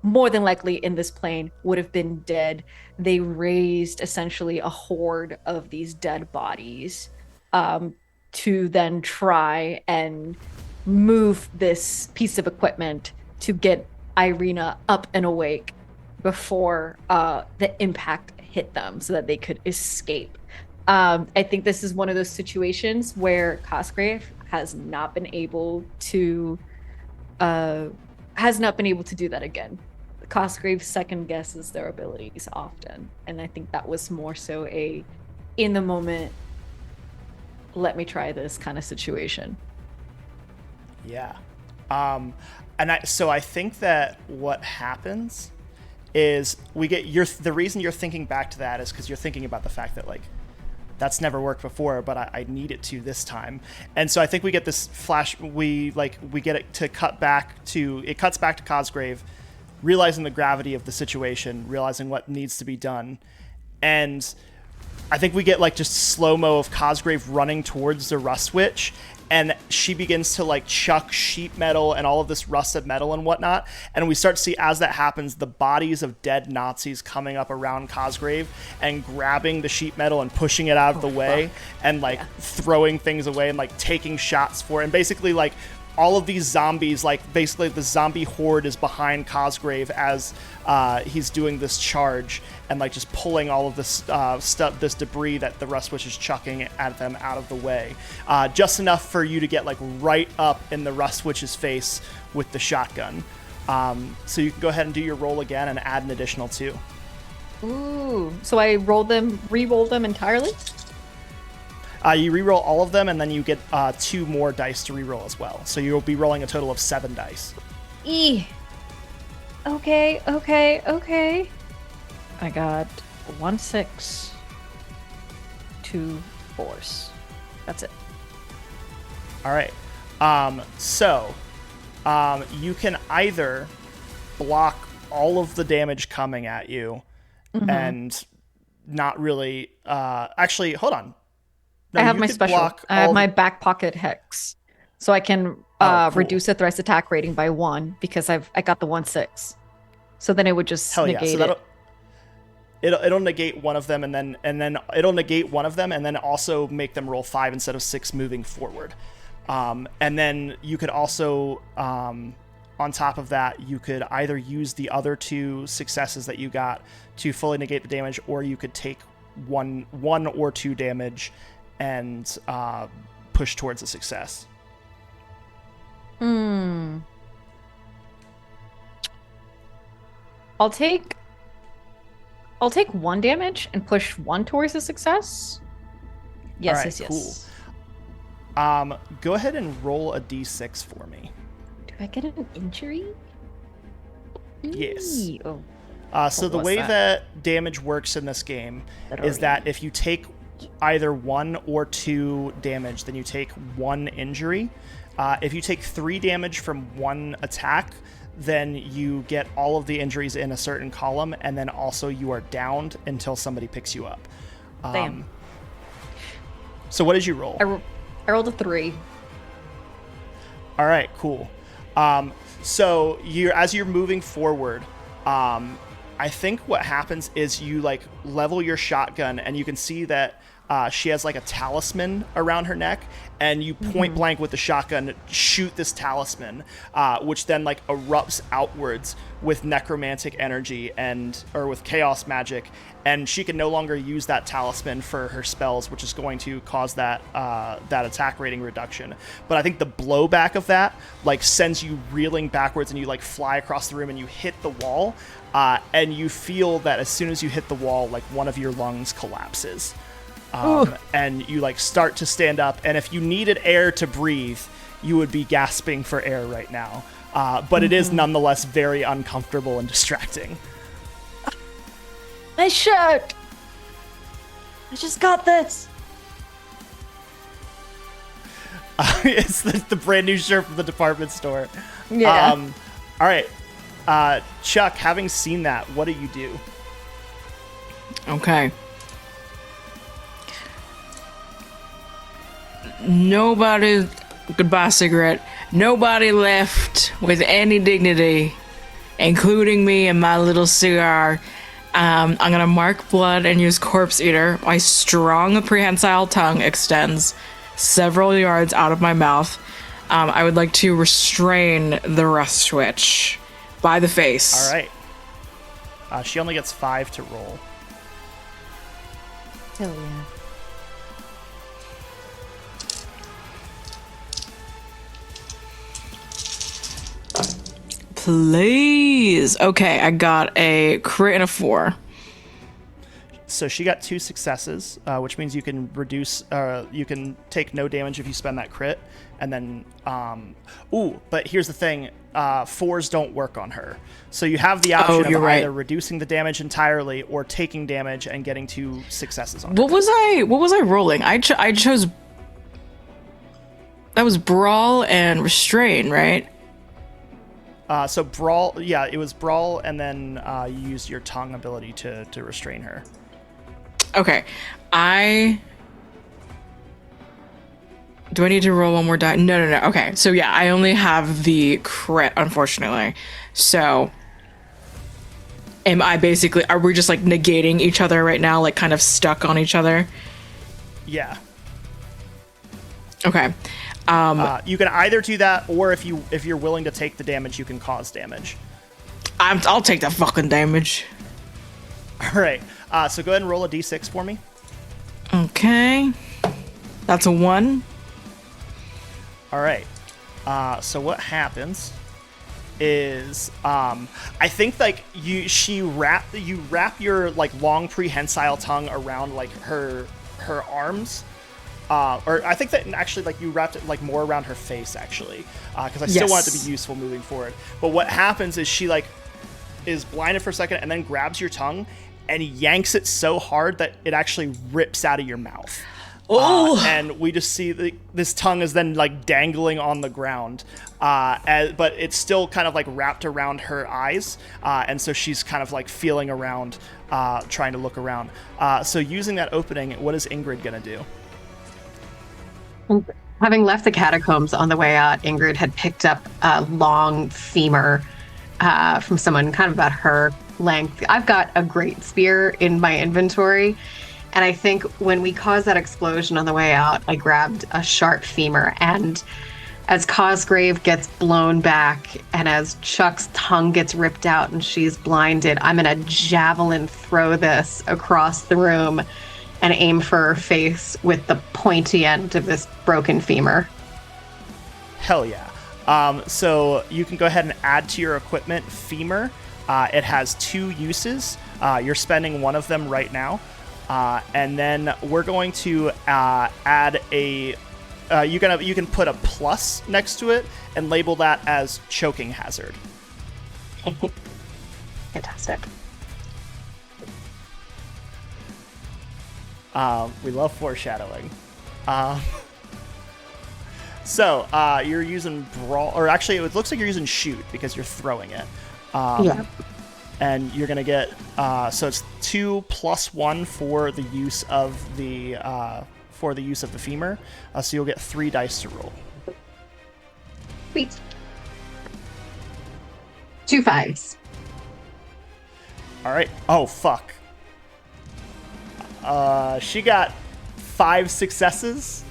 more than likely in this plane would have been dead. They raised essentially a horde of these dead bodies to then try and move this piece of equipment to get Irina up and awake before the impact hit them so that they could escape. I think this is one of those situations where Cosgrave has not been able to do that again. Cosgrave second guesses their abilities often, and I think that was more so a in the moment, let me try this kind of situation. Yeah. So I think that what happens is the reason you're thinking back to that is because you're thinking about the fact that, like, that's never worked before, but I need it to this time. And so I think we get this flash, we get it to cuts back to Cosgrave, realizing the gravity of the situation, realizing what needs to be done. And I think we get like just slow-mo of Cosgrave running towards the rust witch, and she begins to like chuck sheet metal and all of this rusted metal and whatnot. And we start to see, as that happens, the bodies of dead Nazis coming up around Cosgrave and grabbing the sheet metal and pushing it out of the way and like throwing things away and like taking shots for it. And basically like all of these zombies, like basically the zombie horde is behind Cosgrave as he's doing this charge and like just pulling all of this stuff, this debris that the Rust Witch is chucking at them out of the way. Just enough for you to get like right up in the Rust Witch's face with the shotgun. So you can go ahead and do your roll again and add an additional 2. Ooh. So I re-roll them entirely? You re-roll all of them, and then you get 2 more dice to re-roll as well. So you'll be rolling a total of 7 dice. Okay. I got 1 6, 2 4s. That's it. All right. So you can either block all of the damage coming at you and not really... actually, hold on. No, I have you my could special. block I have all my the- back pocket hex, so I can cool. reduce the threat's attack rating by 1 because I got the 1 6. So then it would just Hell yeah! negate So it. it'll negate one of them, and then it'll negate one of them, and then also make them roll 5 instead of 6 moving forward. And then you could also, on top of that, you could either use the other 2 successes that you got to fully negate the damage, or you could take one or 2 damage and push towards a success. I'll take 1 damage and push 1 towards a success. Yes, All right, yes. cool. Go ahead and roll a d6 for me. Do I get an injury? Yes. Eee. Oh, So the was way that? that damage works in this game is that if you take either 1 or 2 damage, then you take 1 injury. If you take 3 damage from 1 attack, then you get all of the injuries in a certain column, and then also you are downed until somebody picks you up. damn. So what did you roll? I rolled a 3. All right, cool. So as you're moving forward, I think what happens is you like level your shotgun, and you can see that she has like a talisman around her neck, and you point blank with the shotgun shoot this talisman, which then like erupts outwards with necromantic energy or with chaos magic, and she can no longer use that talisman for her spells, which is going to cause that attack rating reduction. But I think the blowback of that like sends you reeling backwards, and you like fly across the room, and you hit the wall, and you feel that as soon as you hit the wall, like one of your lungs collapses. And you like start to stand up, and if you needed air to breathe, you would be gasping for air right now. But it is nonetheless very uncomfortable and distracting. My shirt! I just got this! It's the brand new shirt from the department store. Yeah. All right. Chuck, having seen that, what do you do? Okay. Nobody, goodbye cigarette, nobody left with any dignity, including me and my little cigar. I'm gonna mark blood and use Corpse Eater. My strong prehensile tongue extends several yards out of my mouth. I would like to restrain the Rust Witch by the face. All right. She only gets 5 to roll. Hell yeah. Please. Okay, I got a crit and a 4. So she got 2 successes, which means you can you can take no damage if you spend that crit. And then, but here's the thing, 4s don't work on her. So you have the option of either reducing the damage entirely or taking damage and getting 2 successes on her. What was I rolling? I chose, that was Brawl and Restrain, right? So Brawl, yeah, it was Brawl, and then you used your tongue ability to restrain her. Okay, do I need to roll one more die? No. Okay, so yeah, I only have the crit, unfortunately. So, are we just like negating each other right now, like kind of stuck on each other? Yeah. Okay. You can either do that, or if you're willing to take the damage, you can cause damage. I'll take the fucking damage. All right. So go ahead and roll a d6 for me. Okay. That's a 1. All right. So what happens is I think like you wrap your like long prehensile tongue around like her arms. Or I think that actually like you wrapped it like more around her face actually, because I still want it to be useful moving forward. But what happens is she like is blinded for a second and then grabs your tongue and yanks it so hard that it actually rips out of your mouth. And we just see this tongue is then like dangling on the ground, but it's still kind of like wrapped around her eyes, and so she's kind of like feeling around, trying to look around. So using that opening, what is Ingrid gonna do? Having left the catacombs on the way out, Ingrid had picked up a long femur from someone kind of about her length. I've got a great spear in my inventory, and I think when we caused that explosion on the way out, I grabbed a sharp femur, and as Cosgrave gets blown back and as Chuck's tongue gets ripped out and she's blinded, I'm gonna javelin throw this across the room and aim for her face with the pointy end of this broken femur. Hell yeah. So you can go ahead and add to your equipment femur. It has 2 uses. You're spending one of them right now. And then we're going to add a... you can put a plus next to it and label that as choking hazard. Fantastic. We love foreshadowing. So you're using brawl, or actually it looks like you're using shoot because you're throwing it. Yeah. And you're gonna get so it's 2 + 1 for the use of the femur. So you'll get 3 dice to roll. Sweet. 2 5s. All right. Oh fuck. She got 5 successes.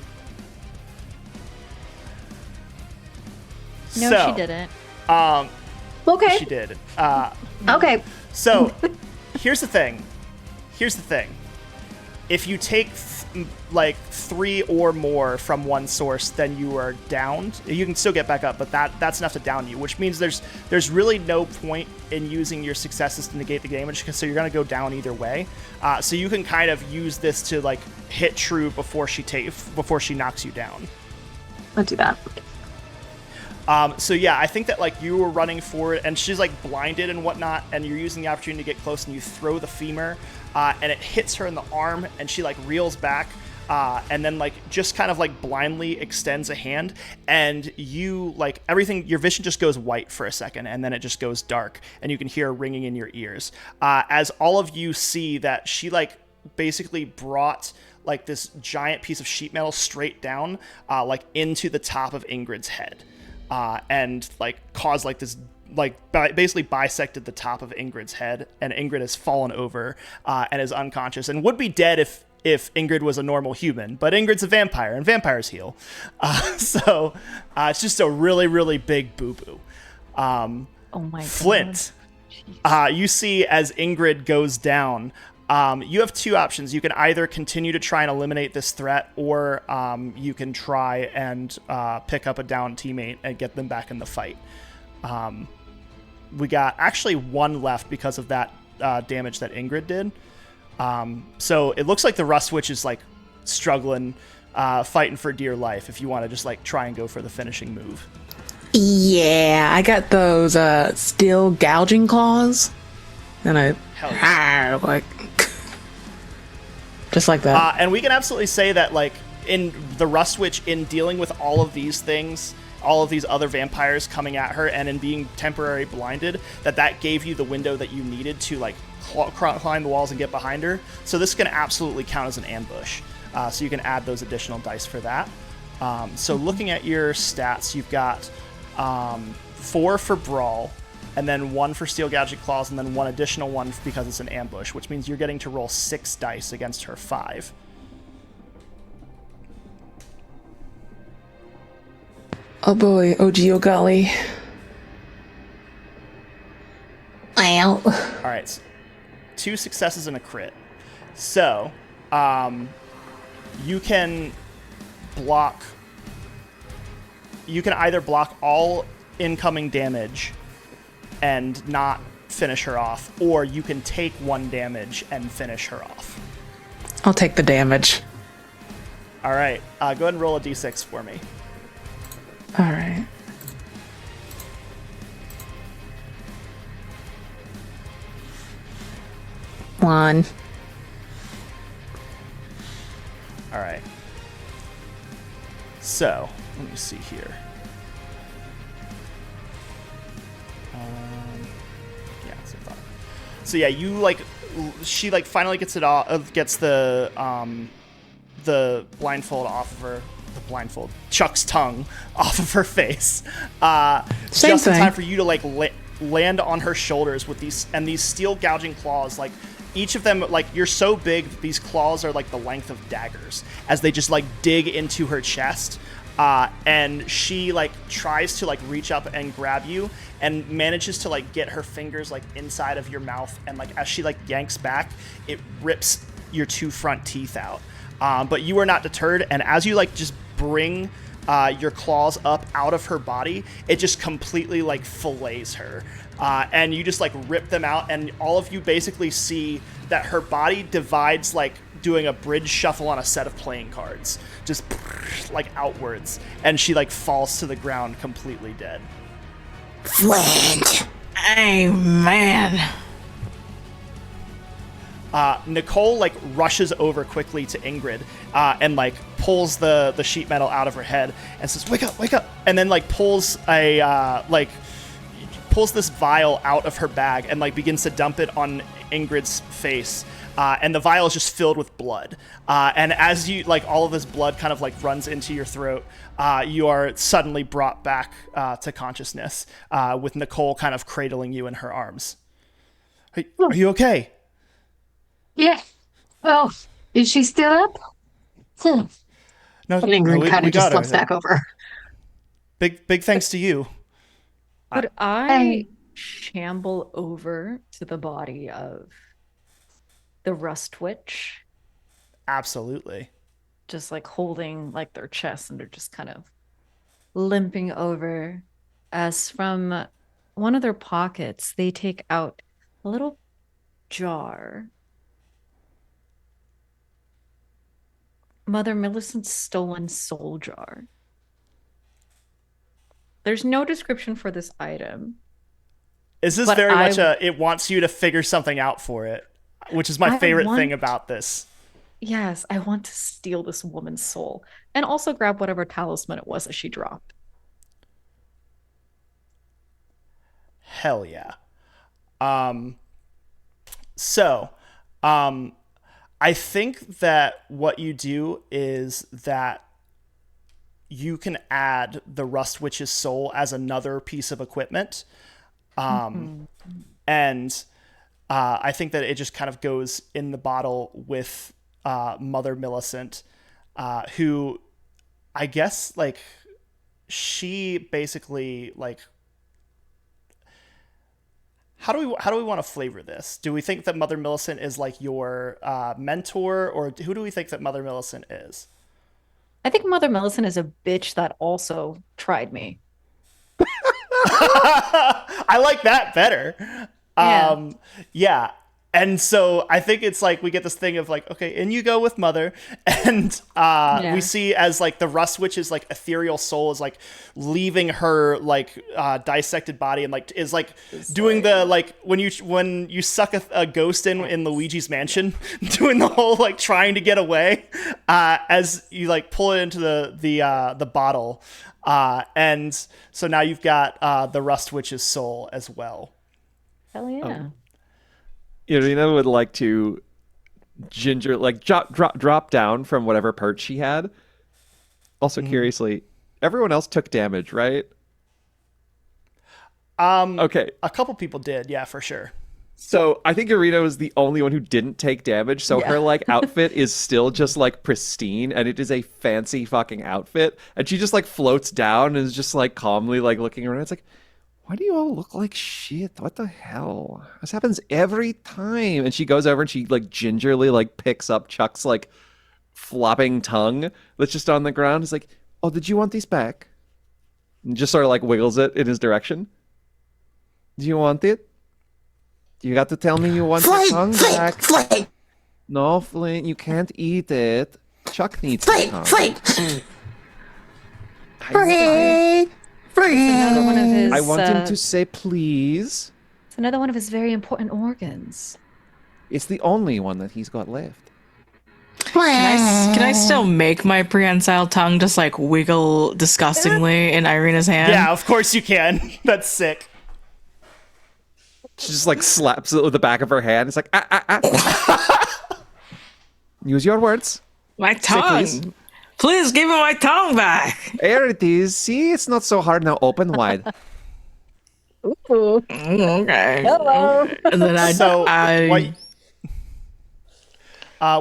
No, So, she didn't. Okay. She did. Okay. So, here's the thing. If you take like 3 or more from one source, then you are downed. You can still get back up, but that's enough to down you, which means there's really no point in using your successes to negate the damage, because so you're gonna go down either way. So you can kind of use this to like hit true before she knocks you down. I'll do that. So yeah, I think that like you were running forward and she's like blinded and whatnot, and you're using the opportunity to get close and you throw the femur, and it hits her in the arm and she like reels back, and then like just kind of like blindly extends a hand, and you like everything, your vision just goes white for a second and then it just goes dark and you can hear ringing in your ears, as all of you see that she like basically brought like this giant piece of sheet metal straight down, like into the top of Ingrid's head. And like caused like this, like basically bisected the top of Ingrid's head, and Ingrid has fallen over and is unconscious and would be dead if Ingrid was a normal human, but Ingrid's a vampire and vampires heal. So it's just a really, really big boo-boo. Oh my god. Flint, you see as Ingrid goes down, you have 2 options. You can either continue to try and eliminate this threat, or you can try and pick up a downed teammate and get them back in the fight. We got actually 1 left because of that damage that Ingrid did. So it looks like the Rust Witch is like struggling, fighting for dear life, if you want to just like try and go for the finishing move. Yeah, I got those steel gouging claws, and I like just like that. And we can absolutely say that like in the Rust Witch, in dealing with all of these things, all of these other vampires coming at her, and in being temporarily blinded, that gave you the window that you needed to like climb the walls and get behind her. So this can absolutely count as an ambush. So you can add those additional dice for that. So looking at your stats, you've got 4 for Brawl, and then 1 for Steel Gadget Claws, and then 1 additional one because it's an ambush, which means you're getting to roll 6 dice against her 5. Oh boy, oh gee, oh golly. Well, All right, 2 successes and a crit. So, you can block. You can either block all incoming damage and not finish her off, or you can take 1 damage and finish her off. I'll take the damage. All right, go ahead and roll a d6 for me. All right. One. All right. So, let me see here. Yeah, that's what I thought. So yeah, you like, she like finally gets it off, gets the blindfold off of her. The blindfold, Chuck's tongue off of her face. Same just in thing. time for you to like land on her shoulders with these steel gouging claws, like. Each of them, like, you're so big, these claws are like the length of daggers as they just like dig into her chest. And she like tries to like reach up and grab you and manages to like get her fingers like inside of your mouth. And like as she like yanks back, it rips your 2 front teeth out. But you are not deterred. And as you like just bring your claws up out of her body, it just completely like fillets her. And you just like rip them out, and all of you basically see that her body divides like doing a bridge shuffle on a set of playing cards, just like outwards, and she like falls to the ground completely dead. Flint. Hey, man. Nicole like rushes over quickly to Ingrid and like pulls the sheet metal out of her head and says, wake up, and then like pulls this vial out of her bag and like begins to dump it on Ingrid's face. And the vial is just filled with blood. And as you like all of this blood kind of like runs into your throat, you are suddenly brought back to consciousness with Nicole kind of cradling you in her arms. Are you okay? Yeah. Well, is she still up? No, Ingrid kind we of just got slips her. back over. Big thanks to you. Could I Hey. shamble over to the body of the rust witch, Absolutely. just like holding like their chest, and they're just kind of limping over, as from one of their pockets they take out a little jar. Mother Millicent's stolen soul jar. There's no description for this item. Is this But very I- much it wants you to figure something out for it, which is my I favorite want- thing about this. Yes, I want to steal this woman's soul and also grab whatever talisman it was that she dropped. Hell yeah. So, I think that what you do is that you can add the Rust Witch's soul as another piece of equipment. And I think that it just kind of goes in the bottle with Mother Millicent, who I guess like she basically like how do we want to flavor this? Do we think that Mother Millicent is like your mentor, or who do we think that Mother Millicent is? I think Mother Millicent is a bitch that also tried me. I like that better. Yeah. Yeah. And so I think it's like we get this thing of like, okay, and you go with Mother, and we see as like the Rust Witch's like ethereal soul is like leaving her like dissected body, and like is like doing the like when you suck a ghost in Luigi's Mansion, doing the whole like trying to get away as you like pull it into the bottle, and so now you've got the Rust Witch's soul as well. Hell yeah. Irina would like to drop down from whatever perch she had. Also, curiously, everyone else took damage, right? Okay. A couple people did, yeah, for sure. So I think Irina was the only one who didn't take damage. So her like outfit is still just like pristine, and it is a fancy fucking outfit. And she just like floats down and is just like calmly like looking around. It's like, why do you all look like shit? What the hell? This happens every time. And she goes over and she like gingerly like picks up Chuck's like flopping tongue that's just on the ground. It's like, oh, did you want these back? And just sort of like wiggles it in his direction. Do you want it? You got to tell me you want your tongue back. Flake! No, Flint, you can't eat it. Chuck needs the tongue. Flake! Another one of his. I want him to say please. It's another one of his very important organs. It's the only one that he's got left. Can I still make my prehensile tongue just like wiggle disgustingly in Irina's hand? Yeah, of course you can. That's sick. She just like slaps it with the back of her hand. It's like, Use your words. My Say tongue. please. Please give me my tongue back. There it is. See, it's not so hard now. Open wide. Okay. Hello. And then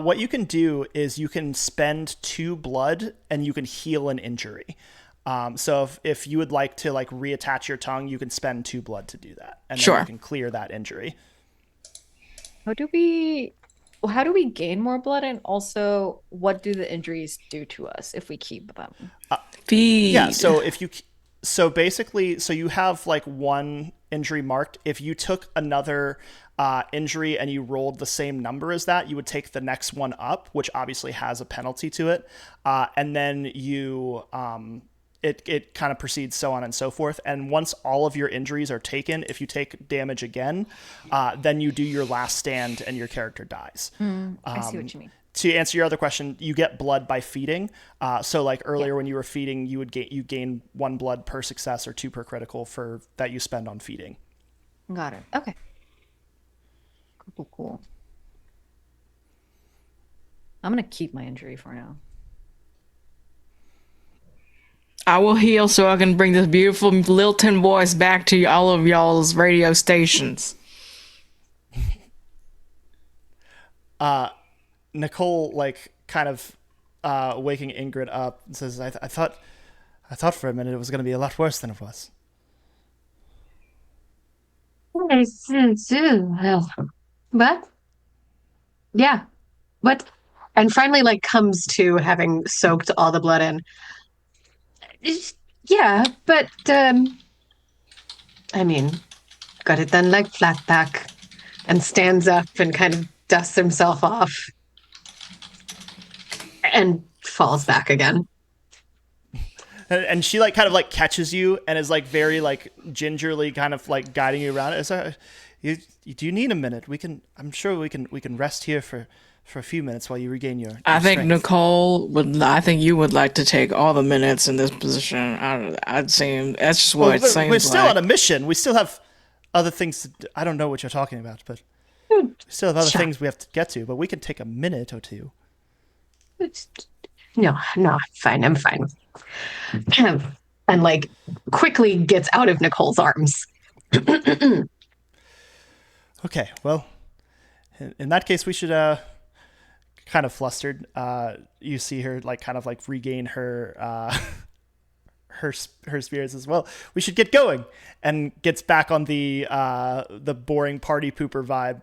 What you can do is you can spend 2 blood and you can heal an injury. So if you would like to like reattach your tongue, you can spend 2 blood to do that, and then you can clear that injury. How do we gain more blood, and also what do the injuries do to us if we keep them? feed. Yeah. So basically, you have like 1 injury marked. If you took another injury and you rolled the same number as that, you would take the next one up, which obviously has a penalty to it, and then you It kind of proceeds so on and so forth. And once all of your injuries are taken, if you take damage again, then you do your last stand and your character dies. I see what you mean. To answer your other question, you get blood by feeding. So like earlier when you were feeding, you gain 1 blood per success or 2 per critical for that you spend on feeding. Got it. Okay. Cool. I'm gonna keep my injury for now. I will heal so I can bring this beautiful Lilton voice back to all of y'all's radio stations. Nicole, like, kind of waking Ingrid up and says, I thought for a minute it was going to be a lot worse than it was. But yeah, but and finally like comes to having soaked all the blood in. Yeah, but I mean, got it done like flat back, and stands up and kind of dusts himself off and falls back again. And she like kind of like catches you and is like very like gingerly kind of like guiding you around. Do you need a minute? I'm sure we can rest here for a few minutes while you regain your I think strength. Nicole would. I think you would like to take all the minutes in this position. I'd seem. That's just what it seems we're still like. on a mission. We still have other things to do. I don't know what you're talking about, but we still have other things we have to get to. But we can take a minute or 2. No, I'm fine. And like quickly gets out of Nicole's arms. Okay, well, in that case, we should kind of flustered. You see her like kind of like regain her her spirits as well. We should get going, and gets back on the boring party pooper vibe.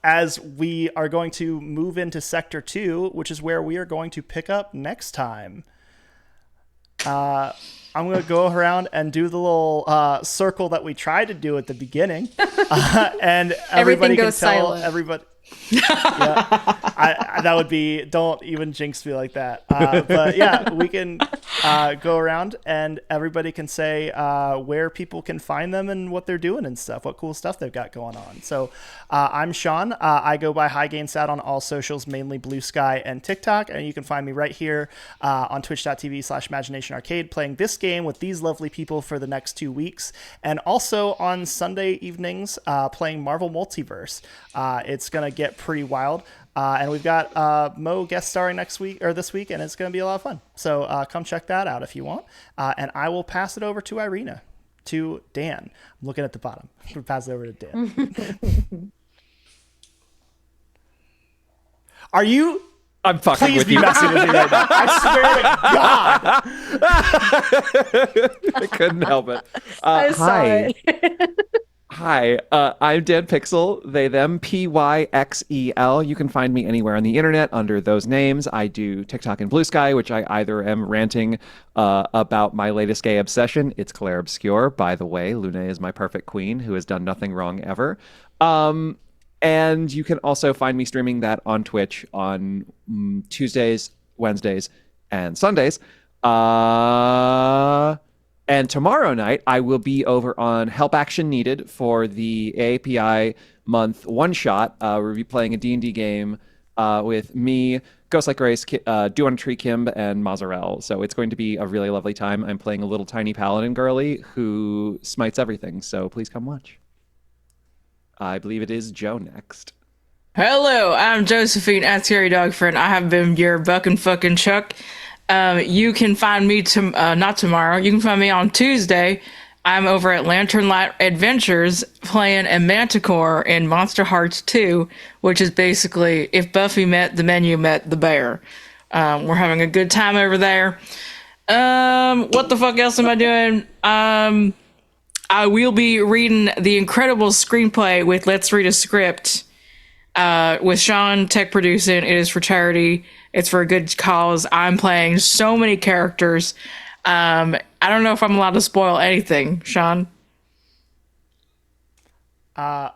As we are going to move into Sector 2, which is where we are going to pick up next time. I'm going to go around and do the little circle that we tried to do at the beginning. And everybody can tell silent. everybody. Yeah, that would be, don't even jinx me like that. But yeah, we can go around and everybody can say where people can find them and what they're doing and stuff, what cool stuff they've got going on. So I'm Sean. I go by High Gain Sat on all socials, mainly Blue Sky and TikTok. And you can find me right here on twitch.tv/Imagination Arcade playing this game with these lovely people for the next 2 weeks. And also on Sunday evenings playing Marvel Multiverse. It's going to get pretty wild. And we've got Mo guest starring this week, and it's going to be a lot of fun. So come check that out if you want. And I will pass it over to Irina to Dan. I'm looking at the bottom. I'm going to pass it over to Dan. Are you... I'm fucking Please with be you. messing with me right now. I swear to God. I couldn't help it. I saw Hi. it. Hi, I'm Dan Pixel, they, them, Pyxel. You can find me anywhere on the internet under those names. I do TikTok and Blue Sky, which I either am ranting about my latest gay obsession. It's Claire Obscure, by the way. Luna is my perfect queen who has done nothing wrong ever. And you can also find me streaming that on Twitch on Tuesdays, Wednesdays, and Sundays. And tomorrow night, I will be over on Help Action Needed for the AAPI month one-shot. We'll be playing a D&D game with me, Ghost Like Grace, Do on a Tree Kimb, and Mazarel. So it's going to be a really lovely time. I'm playing a little tiny paladin girly who smites everything, so please come watch. I believe it is Joe next. Hello, I'm Josephine at Scary Dog Friend. I have been your bucking fucking Chuck. You can find me not tomorrow. You can find me on Tuesday. I'm over at Lantern Light Adventures playing a Manticore in Monster Hearts 2, which is basically if Buffy met the menu met the bear. We're having a good time over there. What the fuck else am I doing? I will be reading The Incredible Screenplay with Let's Read a Script with Sean tech producing. It is for charity. It's for a good cause. I'm playing so many characters. I don't know if I'm allowed to spoil anything, Sean. I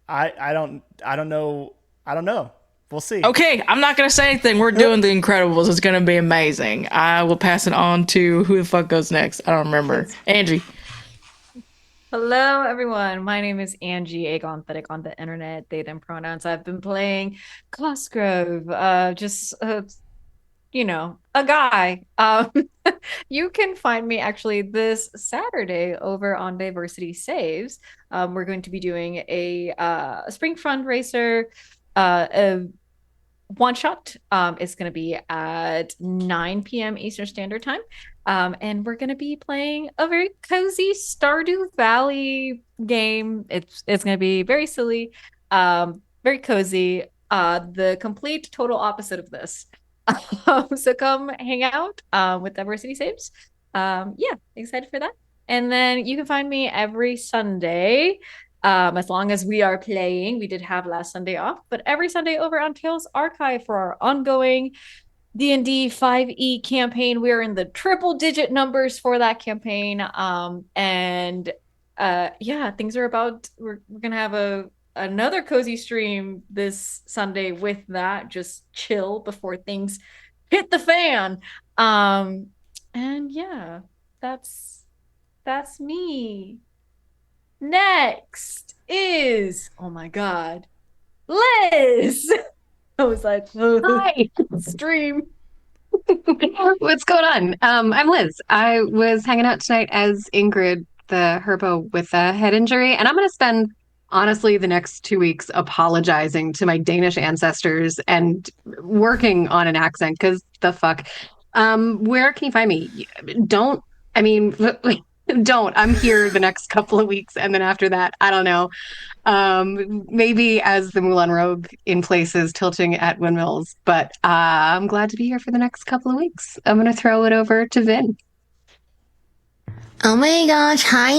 don't know. We'll see. Okay, I'm not going to say anything. We're doing The Incredibles. It's going to be amazing. I will pass it on to who the fuck goes next. I don't remember. Angie. Hello, everyone. My name is Angie Agonthetic on the internet, they, them pronouns. I've been playing Cosgrove, a guy. You can find me actually this Saturday over on Diversity Saves. We're going to be doing a spring fundraiser, a one shot. It's going to be at 9 p.m. Eastern Standard Time. And we're going to be playing a very cozy Stardew Valley game. It's going to be very silly, very cozy, the complete total opposite of this. So come hang out with Diversity Saves. Yeah, excited for that. And then you can find me every Sunday, as long as we are playing. We did have last Sunday off, but every Sunday over on Tales Archive for our ongoing D&D 5e campaign. We're in the triple digit numbers for that campaign. Yeah, things are about, we're gonna have another cozy stream this Sunday with that. Just chill before things hit the fan. And yeah, that's me. Next is, oh my God, Liz. I was like, Hi. stream. What's going on? I'm Liz. I was hanging out tonight as Ingrid, the herbo with a head injury, and I'm going to spend, honestly, the next 2 weeks apologizing to my Danish ancestors and working on an accent, because the fuck. Where can you find me? Don't, I mean, don't. I'm here the next couple of weeks, and then after that, I don't know. Maybe as the Moulin Rogue in places tilting at windmills, but I'm glad to be here for the next couple of weeks. I'm going to throw it over to Vin. Oh my gosh, hi!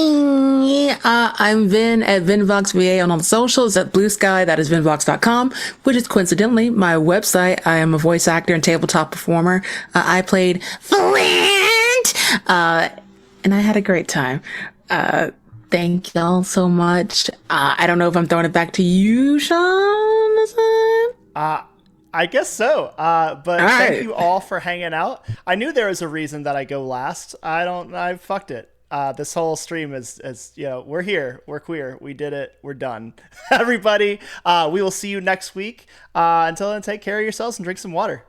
I'm Vin at VinVoxVA on all the socials, at Blue Sky, that is VinVox.com, which is coincidentally my website. I am a voice actor and tabletop performer. I played Flint! And I had a great time. Thank y'all so much. I don't know if I'm throwing it back to you, Sean. I guess so. But right. Thank you all for hanging out. I knew there was a reason that I go last. I fucked it. This whole stream is, we're here. We're queer. We did it. We're done. Everybody, we will see you next week. Until then, take care of yourselves and drink some water.